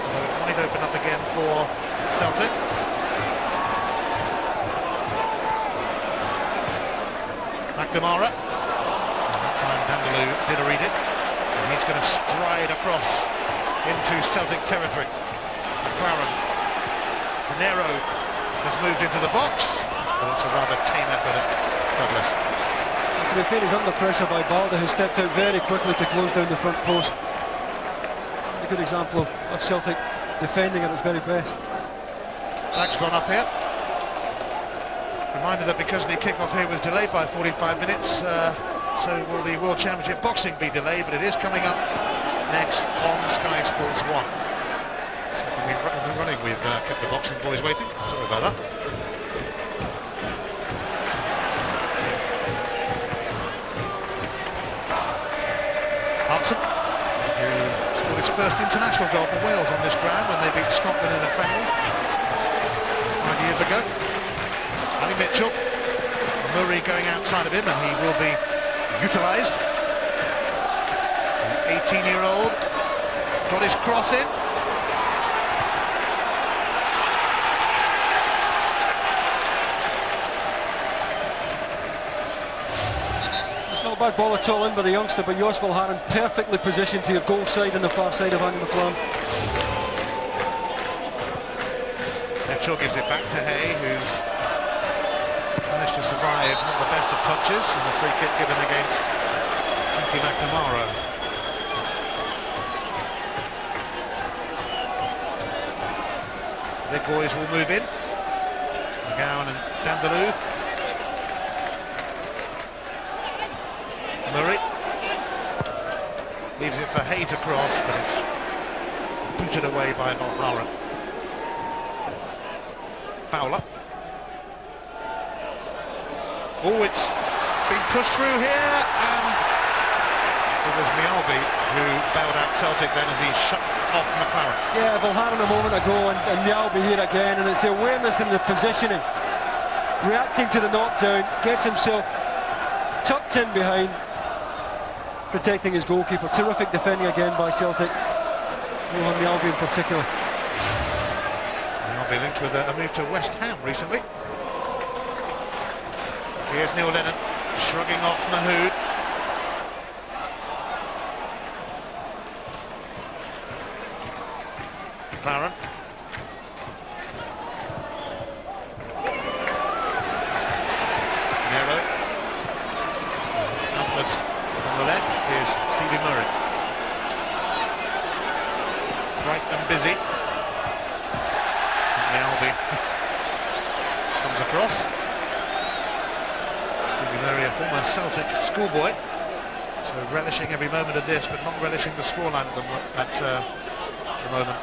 Although it might open up again for Celtic. McNamara. That time Dindeleux did read it, and he's going to stride across into Celtic territory. McLaren. Canero has moved into the box, but it's a rather tame effort at Douglas. And to be fair, he's under pressure by Balda, who stepped out very quickly to close down the front post. A good example of Celtic defending at its very best. Flag's gone up here. Reminder that because the kick-off here was delayed by 45 minutes, so will the World Championship Boxing be delayed, but it is coming up next on Sky Sports 1. Second week running, we've kept the boxing boys waiting. Sorry about that. Hudson, who scored his first international goal for Wales on this ground when they beat Scotland in a friendly 5 years ago. Ali Mitchell, Murray going outside of him, and he will be utilised. The 18-year-old got his cross in. bad ball at all in by the youngster, but Jos Valharen perfectly positioned to your goal side and the far side of Andy McLaren. Mitchell gives it back to Hay, who's managed to survive not the best of touches, and a free kick given against Frankie McNamara. Big boys will move in. McGowne and Dindeleux. Murray leaves it for Hay to cross, but it's booted away by Valharen. Fowler. Oh, it's been pushed through here, and it was Mialbi who bailed out Celtic then as he shut off McLaren. Yeah, Valharen a moment ago, and Mialbi here again, and it's the awareness and the positioning. Reacting to the knockdown, gets himself tucked in behind, protecting his goalkeeper. Terrific defending again by Celtic. Johan Mialbi in particular. Mialbi linked with a move to West Ham recently. Here's Neil Lennon shrugging off Mahood. McLaren. Canero. Outwards on the left is Stevie Murray. Bright and busy. Mialbi comes across. Stevie Murray, a former Celtic schoolboy, so relishing every moment of this, but not relishing the scoreline at the moment.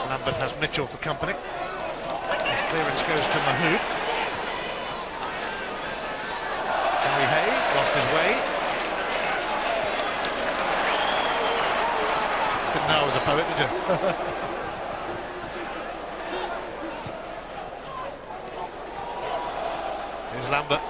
Lambert has Mitchell for company. His clearance goes to Mahood. Gary Hay lost his way. Didn't know I was a poet, did you? Here's Lambert.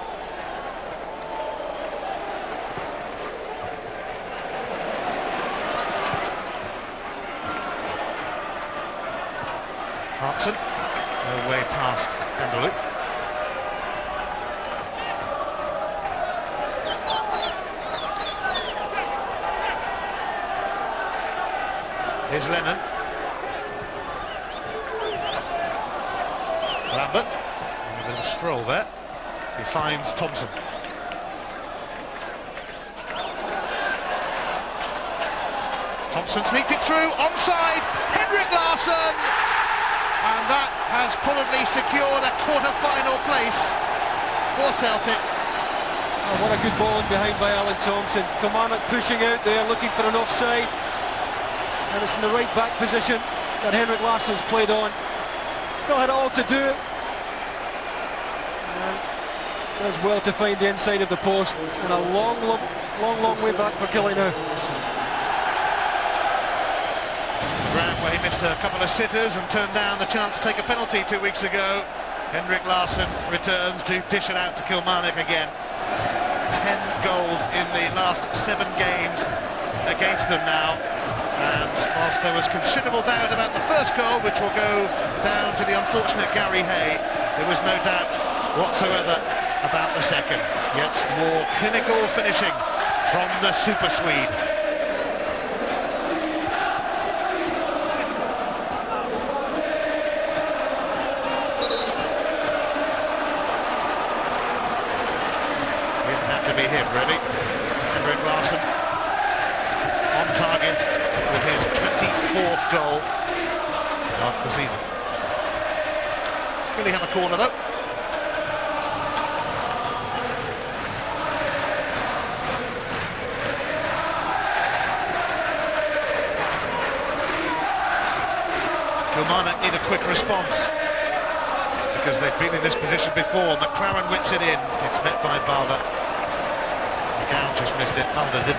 Hartson, no way past Dindeleux. Here's Lennon. Lambert, a bit of a stroll there. He finds Thompson. Thompson sneaked it through, onside, Henrik Larsson! And that has probably secured a quarter-final place for Celtic. Oh, what a good ball in behind by Alan Thompson. Kilmarnock pushing out there, looking for an offside. And it's in the right back position that Henrik Larsson's played on. Still had it all to do. And does well to find the inside of the post. And a long way back for Killie now. Where he missed a couple of sitters and turned down the chance to take a penalty 2 weeks ago. Henrik Larsson returns to dish it out to Kilmarnock again. 10 goals in the last 7 games against them now. And whilst there was considerable doubt about the first goal, which will go down to the unfortunate Gary Hay, there was no doubt whatsoever about the second. Yet more clinical finishing from the Super Swede. To be him, really. Henrik Larsson on target with his 24th goal of the season. Really have a corner though. Kilmarnock need a quick response because they've been in this position before. McLaren whips it in. It's met by Barber. McGowne just missed it, Fowler didn't.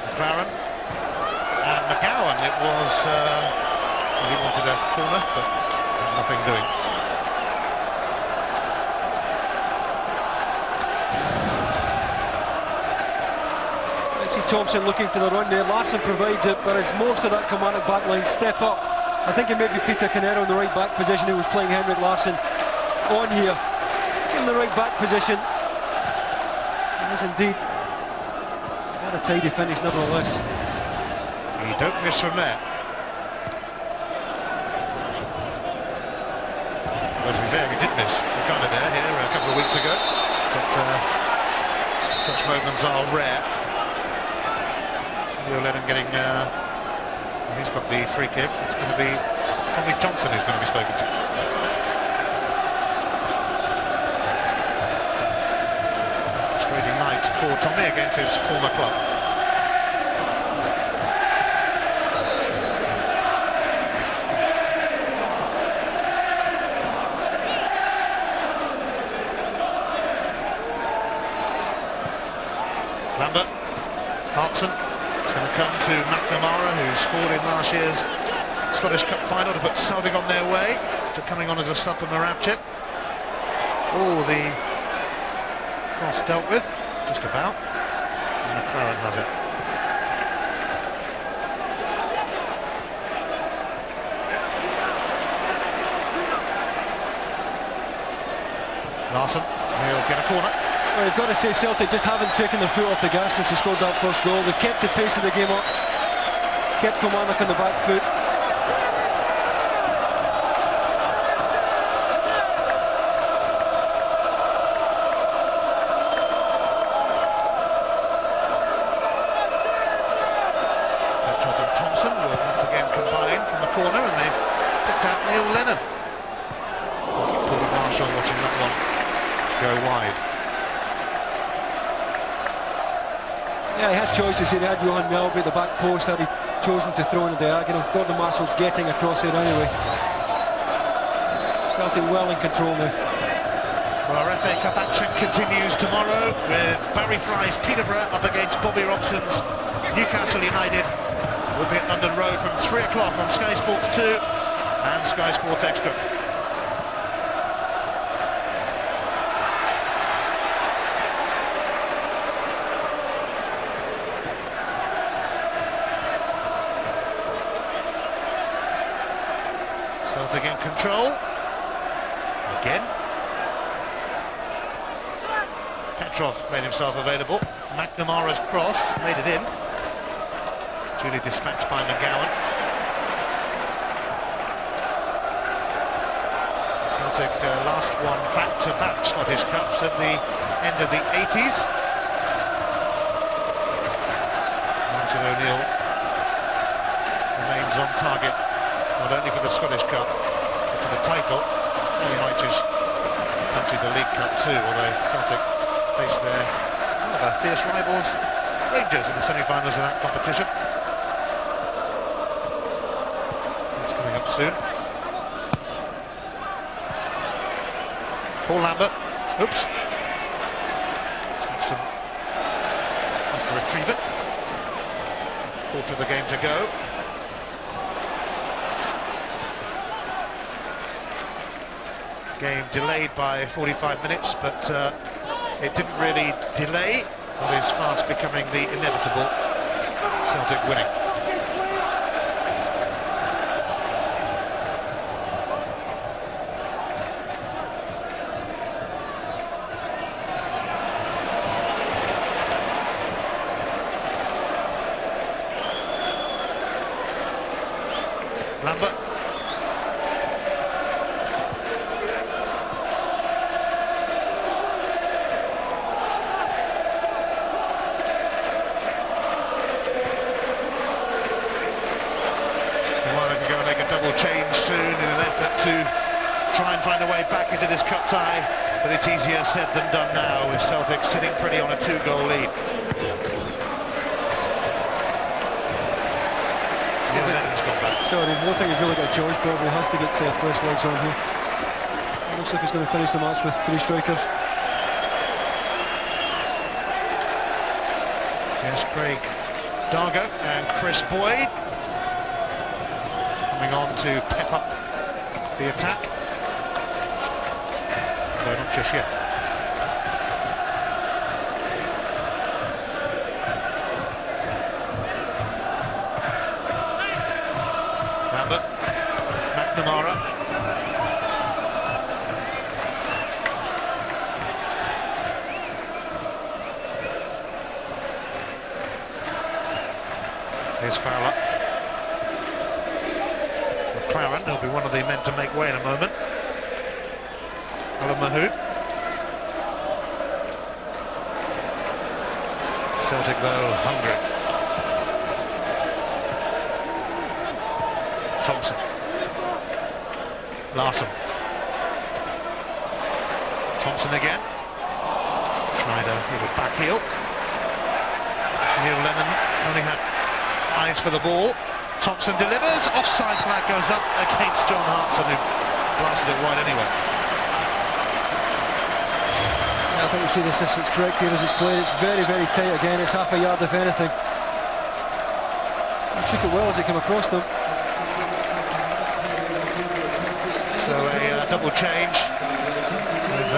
McLaren and McGowne, it was, he wanted a corner, but nothing doing. Thompson looking for the run there. Larson provides it, whereas most of that Kilmarnock back line step up. I think it may be Peter Canero in the right back position who was playing Henrik Larsson on here. He's in the right back position. It is indeed. What a tidy finish nevertheless. You don't miss from there. Well, to be fair, we did miss McGowne there here a couple of weeks ago, but such moments are rare. Leo Lennon getting, he's got the free kick. It's going to be Tommy Johnson who's going to be spoken to. Frustrating night for Tommy against his former club. Lambert, Hartson, it's going to come to McNamara, who scored in last year's Scottish Cup final to put Celtic on their way, to coming on as a sub for Moravcik. Oh, the cross dealt with, just about, and McLaren has it. Larson, he'll get a corner. Well, you've got to say Celtic just haven't taken their foot off the gas since they scored that first goal. They've kept the pace of the game up, kept Kilmarnock on the back foot. Petrov and Thompson will once again combine from the corner, and they've picked out Neil Lennon. Paul Marshall watching that one go wide. Yeah, he had choices here. He had Johan Mjällby at the back post, had he chosen to throw in a diagonal. Gordon Marshall's getting across it anyway. Celtic well in control now. Well, our FA Cup action continues tomorrow with Barry Fry's Peterborough up against Bobby Robson's Newcastle United. We'll be at London Road from 3 o'clock on Sky Sports 2 and Sky Sports Extra. Celtic in control again. Petrov made himself available. McNamara's cross made it in. Duly dispatched by McGowne. Celtic last won back-to-back Scottish Cups at the end of the 80s. Martin O'Neill remains on target, not only for the Scottish Cup, but for the title. He might just fancy the League Cup too, although Celtic face their rather fierce rivals, Rangers, in the semi-finals of that competition. It's coming up soon. Paul Lambert, oops. Thompson has to retrieve it. Quarter of the game to go. Game delayed by 45 minutes, but it didn't really delay what is fast becoming the inevitable Celtic winning. Lambert. Change soon in an effort to try and find a way back into this cup tie, but it's easier said than done now, with Celtic sitting pretty on a 2-goal lead. He's gone back. Sorry, I don't think he's really got a choice, but he has to get fresh legs on here. It looks like he's going to finish the match with 3 strikers. Yes, Craig Dargo and Chris Boyd coming on to pep up the attack. No, not just yet. Here's Fowler. McLaren will be one of the men to make way in a moment. Mahood. Celtic though hungry. Thompson. Larson. Thompson again. Tried a little back heel. Neil Lennon only had eyes for the ball. Thompson delivers. Offside flag goes up against John Hartson, who blasted it wide anyway. Yeah, I think we see the assistant's correct here as it's played. It's very, very tight again. It's half a yard if anything. He took it well as it came across them. So a double change with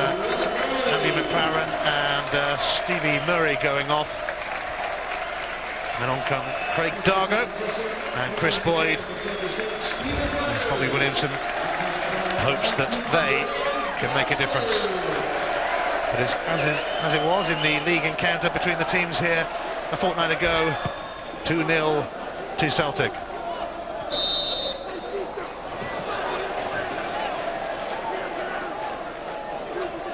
Andy McLaren and Stevie Murray going off. And on come Craig Dargo and Chris Boyd. As Bobby Williamson hopes that they can make a difference. But it's as it was in the league encounter between the teams here a fortnight ago, 2-0 to Celtic.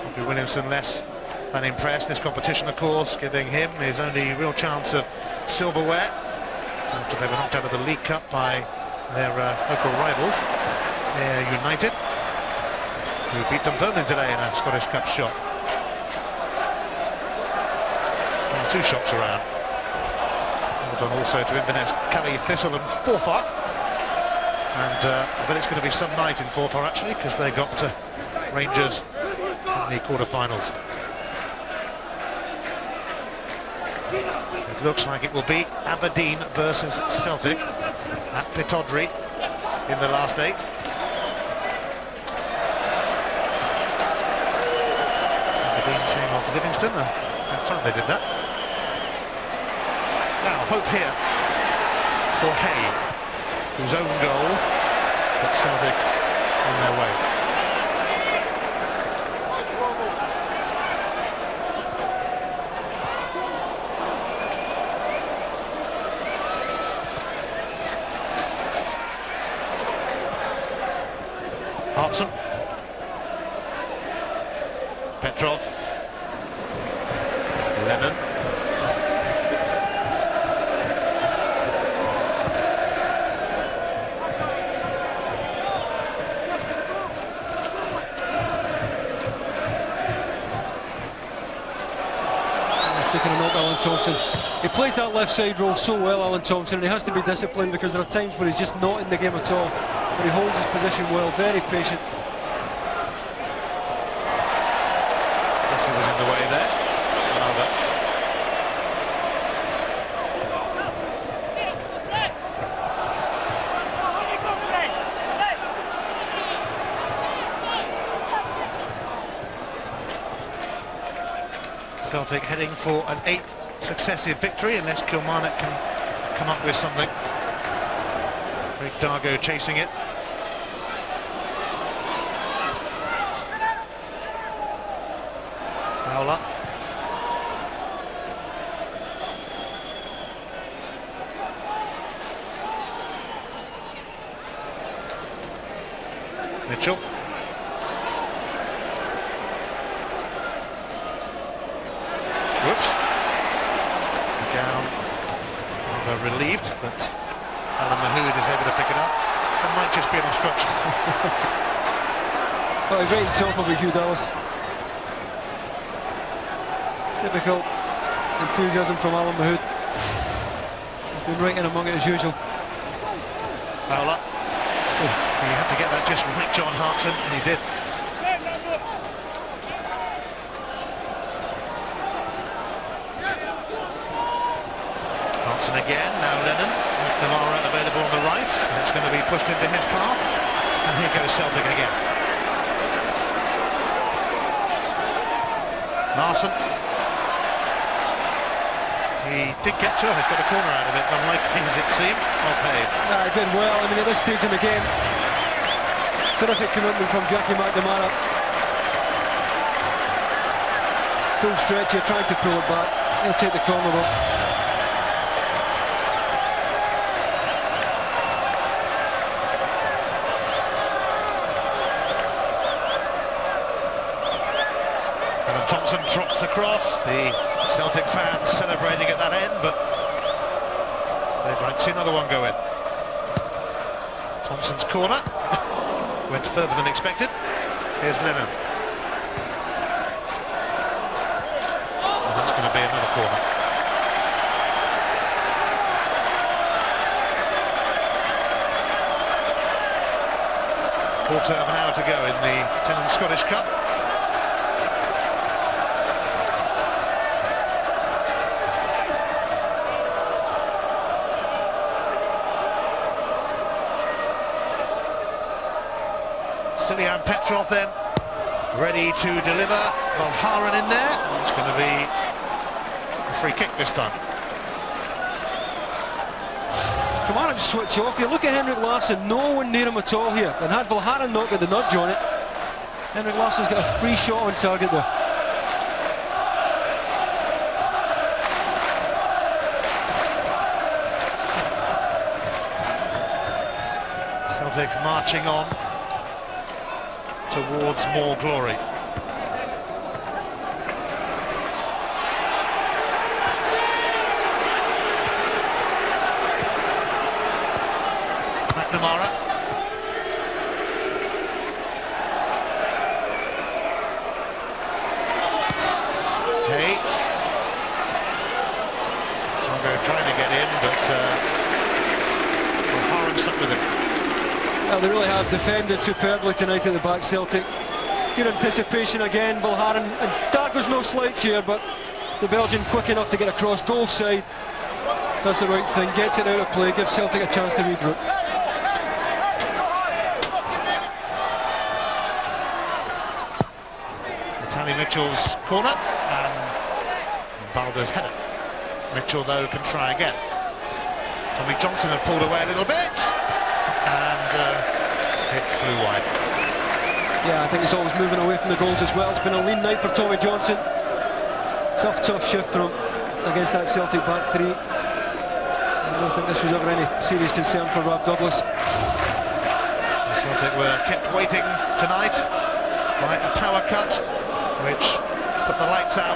Bobby Williamson less than impressed. This competition, of course, giving him his only real chance of silverware after they were knocked out of the League Cup by their local rivals, United, who beat Dunfermline today in a Scottish Cup shot. And 2 shots around. Well done also to Inverness, Kelly, Thistle and Forfar. And I bet it's going to be some night in Forfar actually, because they got Rangers in the quarter-finals. It looks like it will be Aberdeen versus Celtic at Pittodrie in the last 8. Aberdeen seeing off Livingston, that time they did that. Now hope here for Hay, whose own goal put Celtic on their way. Hartson, Petrov, Lennon, he's taking a knock, Alan Thompson. He plays that left side role so well, Alan Thompson, and he has to be disciplined because there are times where he's just not in the game at all. But he holds his position well, very patient. Hessey was in the way there. Celtic heading for an 8th successive victory unless Kilmarnock can come up with something. Craig Dargo chasing it. Fowler. Mitchell. Whoops. McGowne rather relieved that Mahood is able to pick it up. That might just be an obstruction. Well, he's right on top of Hugh Dallas. Typical enthusiasm from Alan Mahood. He's been right in among it as usual. Fowler. He had to get that just right, John Hartson, and he did. Hartson again, now Lennon. McNamara available on the right. It's going to be pushed into his path. And here goes Celtic again. Larson. He did get to him, he's got a corner out of it, unlikely as it seemed. Well paid. He did well. I mean, at this stage in the game, terrific commitment from Jackie McNamara. Full stretch here, trying to pull it back. He'll take the corner though. And Thompson trots across, the Celtic fans celebrating at that end, but they'd like to see another one go in. Thompson's corner went further than expected. Here's Lennon. And that's going to be another corner. Quarter of an hour to go in the Tennant Scottish Cup. Stilian Petrov then, ready to deliver. Mulharen in there. It's going to be a free kick this time. Kilmarnock switch off. You look at Henrik Larsson, no one near him at all here. And had Mulharen not got the nudge on it, Henrik Larsson's got a free shot on target there. Celtic marching on towards more glory. McNamara. Hey. Dargo trying to get in, but Mulharen stuck with him. Well, they really have defended superbly tonight at the back, Celtic. Good anticipation again, Mulharen, and Dargo's no slouch here, but the Belgian quick enough to get across goal side. Does the right thing, gets it out of play, gives Celtic a chance to regroup. Tommy Mitchell's corner and Balder's header. Mitchell though can try again. Tommy Johnson had pulled away a little bit and it flew wide. Yeah, I think he's always moving away from the goals as well. It's been a lean night for Tommy Johnson. Tough shift for him against that Celtic back three. I don't think this was ever any serious concern for Rob Douglas. Celtic were kept waiting tonight by a power cut, which put the lights out,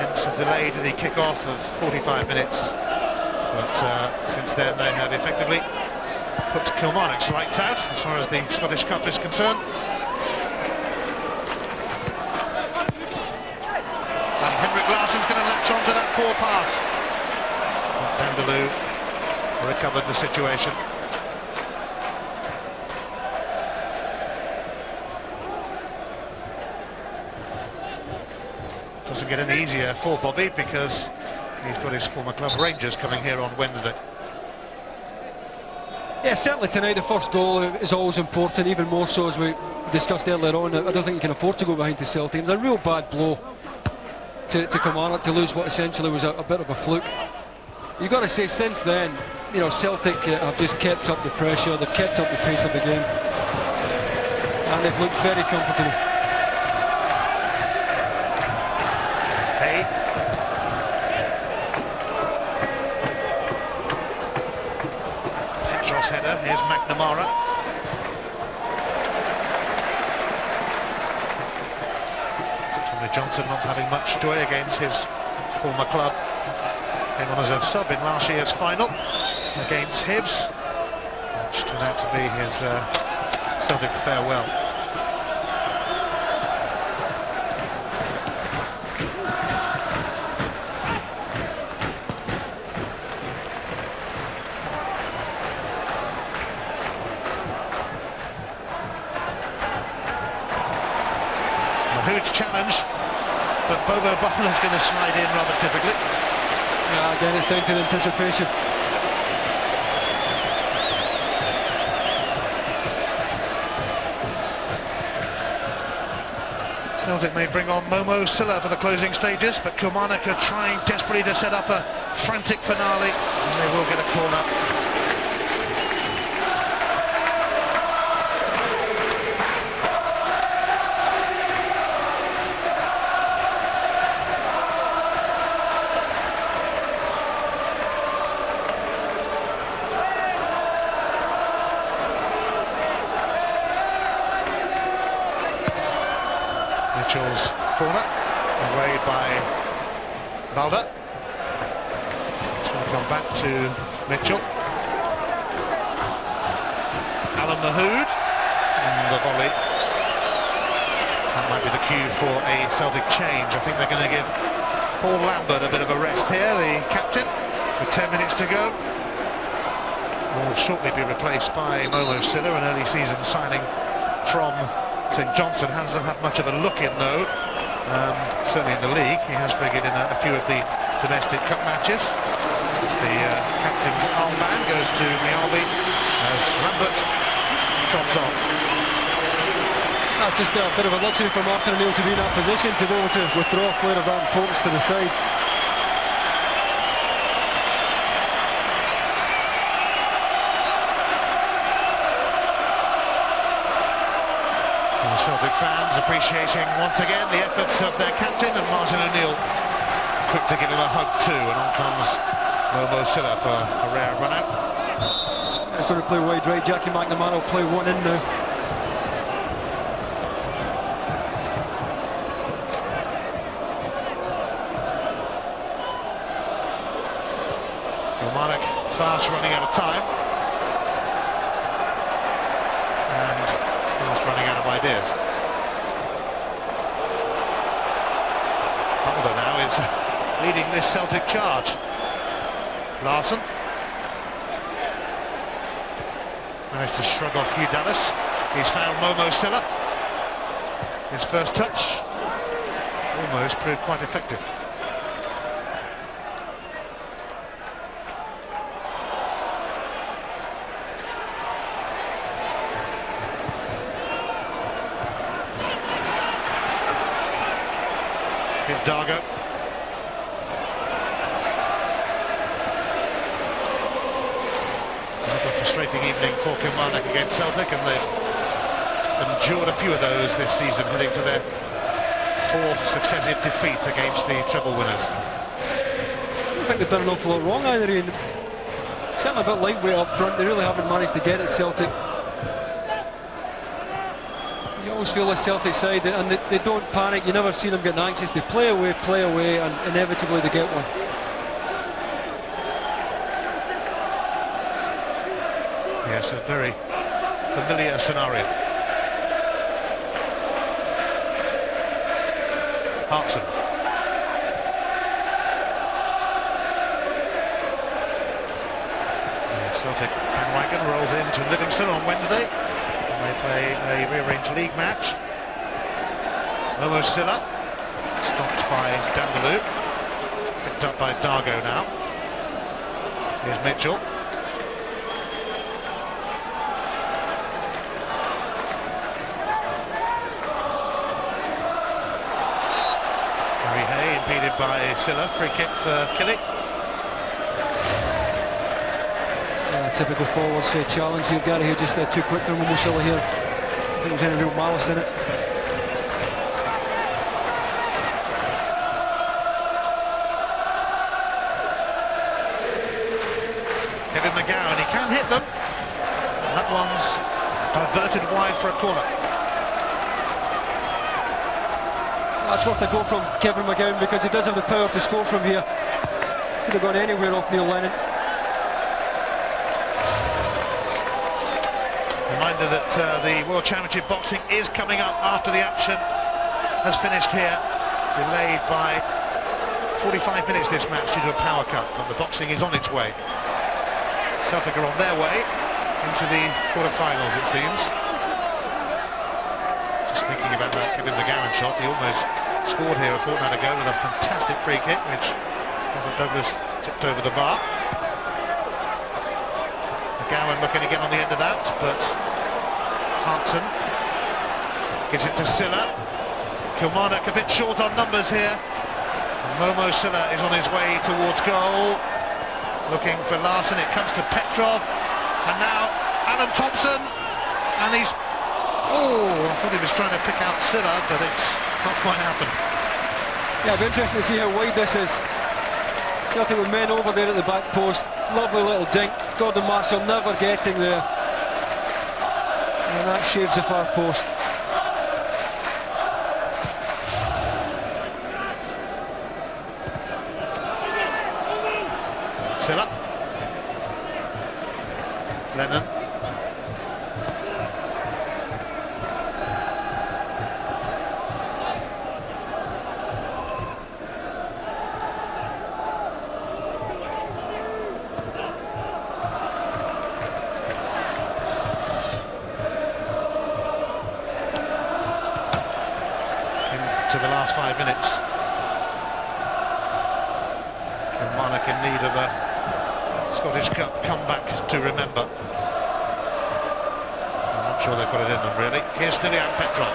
hence a delay to the kick-off of 45 minutes. But since then they have effectively put Kilmarnock's lights out as far as the Scottish Cup is concerned. And Henrik Larsson's going to latch on to that poor pass. Dindeleux recovered the situation. Doesn't get any easier for Bobby because he's got his former club Rangers coming here on Wednesday. Yeah, certainly tonight the first goal is always important, even more so as we discussed earlier on. I don't think you can afford to go behind to Celtic. It's a real bad blow to Kilmarnock to lose what essentially was a bit of a fluke. You've got to say, since then, you know, Celtic have just kept up the pressure, they've kept up the pace of the game, and they've looked very comfortable. Hey. Petrov's header, here's McNamara. Tommy Johnson not having much joy against his former club. Came on as a sub in last year's final against Hibs, which turned out to be his Celtic farewell. Mahood's challenge, but Bobo Butler's going to slide in rather typically. Yeah, again, it's down to the anticipation. Celtic may bring on Momo Silla for the closing stages, but Kilmarnock are trying desperately to set up a frantic finale, and they will get a corner. Mitchell's corner, away by Balder. It's going to come back to Mitchell. Alan Mahood, and the volley. That might be the cue for a Celtic change. I think they're going to give Paul Lambert a bit of a rest here, the captain, with 10 minutes to go. Will shortly be replaced by Momo Silla, an early season signing from St Johnstone. Hasn't had much of a look in though, certainly in the league. He has figured in a few of the domestic cup matches. The captain's armband goes to Mialbi as Lambert trots off. That's just a bit of a luxury for Martin O'Neill to be in that position, to be able to withdraw a player of that importance to the side. Celtic fans appreciating once again the efforts of their captain, and Martin O'Neill quick to give him a hug too, and on comes Momo Silla for a rare run out. He's going to play wide right. Jackie McNamara will play one in now. Kilmarnock fast running out of time, and fast running out of ideas. Fowler now is leading this Celtic charge. Larsson managed to shrug off Hugh Dallas. He's found Momo Silla. His first touch almost proved quite effective. Here's Dargo. Another frustrating evening for Kilmarnock against Celtic, and they've endured a few of those this season, heading to their fourth successive defeat against the treble winners. I don't think they've done an awful lot wrong either, Ian. Certainly a bit lightweight up front. They really haven't managed to get at Celtic. You always feel a Celtic side, and they don't panic. You never see them getting anxious. They play away, and inevitably they get one. Yes, a very familiar scenario. Hartson. Celtic bandwagon rolls into Livingston on Wednesday. They play a rearranged league match. Momo Silla, stopped by Dindeleux, picked up by Dargo now. Here's Mitchell. Gary Hay impeded by Silla, free kick for Killie. Typical forwards challenge here. Gary here just too quick for Momo Silla here. I think there's any real malice in it. Kevin McGowne, he can hit them. That one's diverted wide for a corner. That's worth a goal from Kevin McGowne, because he does have the power to score from here. Could have gone anywhere off Neil Lennon. Reminder that the World Championship Boxing is coming up after the action has finished here. Delayed by 45 minutes this match due to a power cut, but the boxing is on its way. Celtic are on their way into the quarter-finals, it seems. Just thinking about that Kevin McGowne shot, he almost scored here a fortnight ago with a fantastic free kick, which Robert Douglas tipped over the bar. McGowne looking to get on the end of that, but Hartson gives it to Silla. Kilmarnock a bit short on numbers here. And Momo Silla is on his way towards goal. Looking for Larsson, it comes to Petrov. And now Alan Thompson. And he's... Oh, I thought he was trying to pick out Silla, but it's not quite happened. Yeah, it'll be interesting to see how wide this is. Celtic with men over there at the back post. Lovely little dink. Gordon Marshall never getting there. And that shaves the far post. Silla. Lennon. Into the last 5 minutes. Kilmarnock in need of a Scottish Cup comeback to remember. I'm not sure they've got it in them really. Here's Stilian Petrov.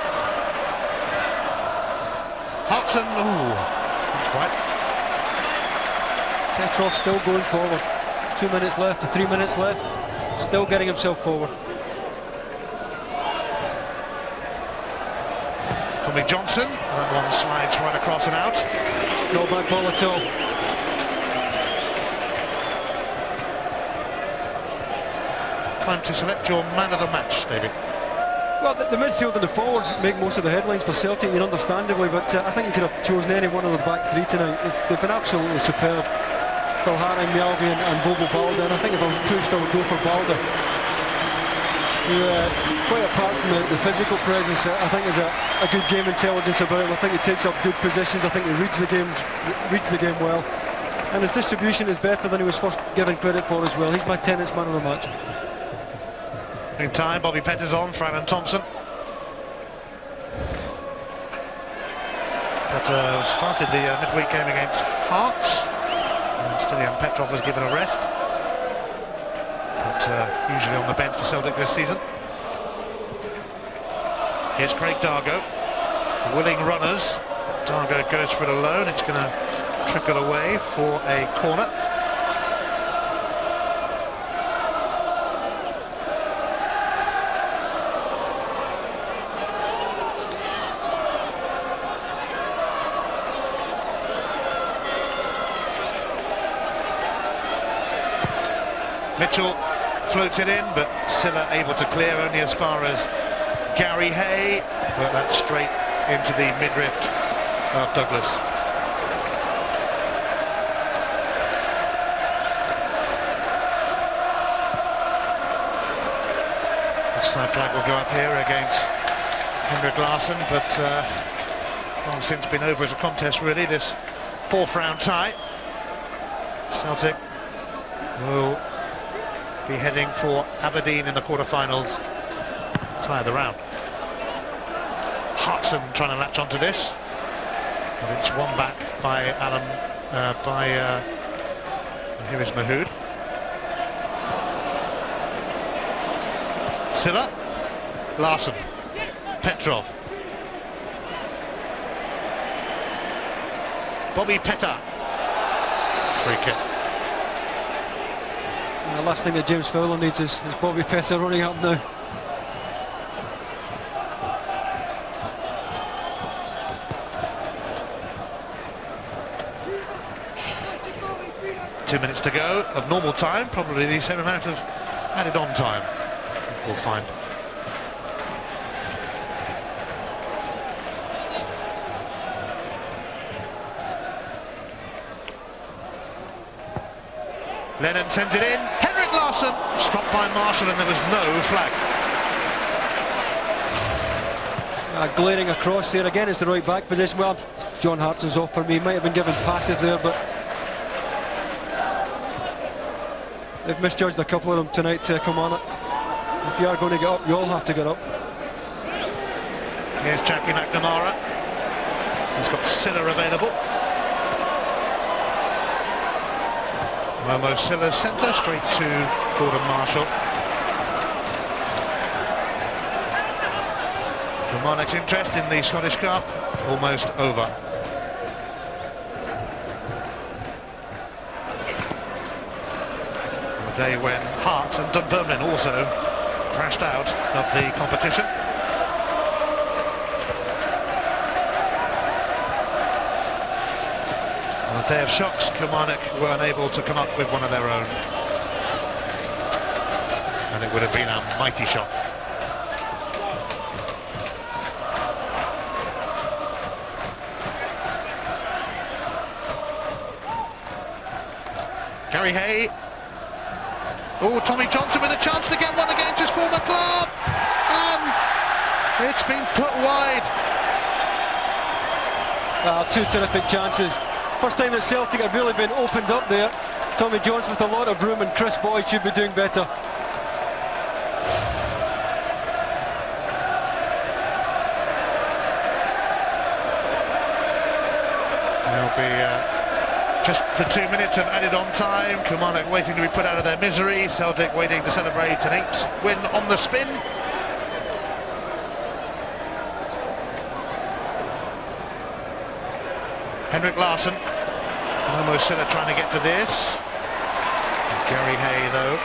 Hodgson, ooh, not quite. Petrov still going forward. 2 minutes left, 3 minutes left. Still getting himself forward. Tommy Johnson, that one slides right across and out. No bad ball at all. Time to select your man of the match, David. Well, the midfield and the forwards make most of the headlines for Celtic, understandably, but I think you could have chosen any one of the back three tonight. They've been absolutely superb. Bilhari, Mjallby and Bobo Balder, and I think if I was pushed I would go for Balder. Quite apart from the physical presence, I think there's a good game intelligence about him. I think he takes up good positions. I think he reads the game well, and his distribution is better than he was first given credit for as well. He's my tenants man of the match. In time, Bobby Petter's on for Alan Thompson. But started the midweek game against Hearts, and Stilian Petrov was given a rest. But usually on the bench for Celtic this season. Here's Craig Dargo, willing runners. Dargo goes for it alone. It's going to trickle away for a corner. Mitchell floats it in, but Silla able to clear only as far as Gary Hay, but that's straight into the midriff of Douglas. Offside flag will go up here against Henrik Larsson, but long since been over as a contest really, this fourth round tie. Celtic will be heading for Aberdeen in the quarterfinals. Tie of the round. Hodgson trying to latch onto this, but it's won back by Alan. And here is Mahood. Silla, Larsson, Petrov, Bobby Petter. Free kick. And the last thing that James Fowler needs is Bobby Petter running up now. Two minutes to go of normal time, probably the same amount of added on time, we'll find. Lennon sends it in, Henrik Larsson, stopped by Marshall, and there was no flag. Glaring across there again, it's the right back position. Well, John Hartson's off for me, might have been given passive there, but they've misjudged a couple of them tonight, Kilmarnock. If you are going to get up, you all have to get up. Here's Jackie McNamara. He's got Silla available. Momo Silla's centre, straight to Gordon Marshall. Kilmarnock's interest in the Scottish Cup almost over. A day when Hearts and Dunfermline also crashed out of the competition. On a day of shocks, Kilmarnock were unable to come up with one of their own, and it would have been a mighty shock. Gary Hay. Oh, Tommy Johnson with a chance to get one against his former club. And it's been put wide. Two terrific chances. First time that Celtic had really been opened up there. Tommy Jones with a lot of room, and Chris Boyd should be doing better. There'll be just the 2 minutes of added on time. Kilmarnock waiting to be put out of their misery. Celtic waiting to celebrate an 8th win on the spin. Henrik Larsson. Almost Silla trying to get to this. Gary Hay, though,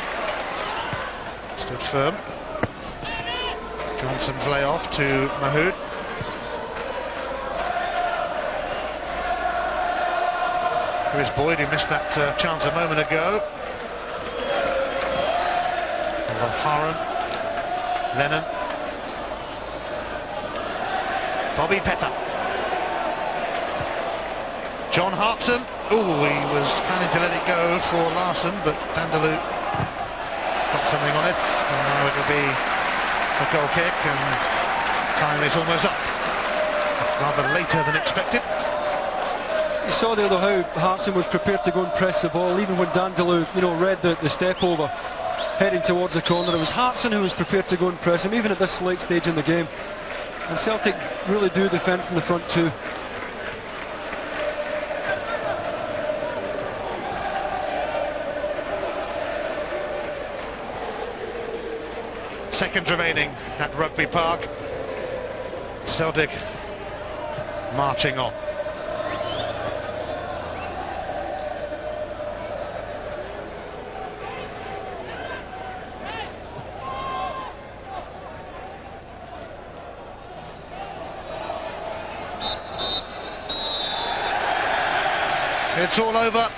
stood firm. Johnson's layoff to Mahood. Here's Boyd, who missed that chance a moment ago. Haran, Lennon, Bobby Pettar. John Hartson. Oh, he was planning to let it go for Larsson, but Dindeleux got something on it, and now it'll be a goal kick, and time is almost up. Rather later than expected. You saw there though how Hartson was prepared to go and press the ball, even when Dindeleux, read the step over, heading towards the corner. It was Hartson who was prepared to go and press him, even at this late stage in the game. And Celtic really do defend from the front too. Seconds remaining at Rugby Park. Celtic marching on. It's all over.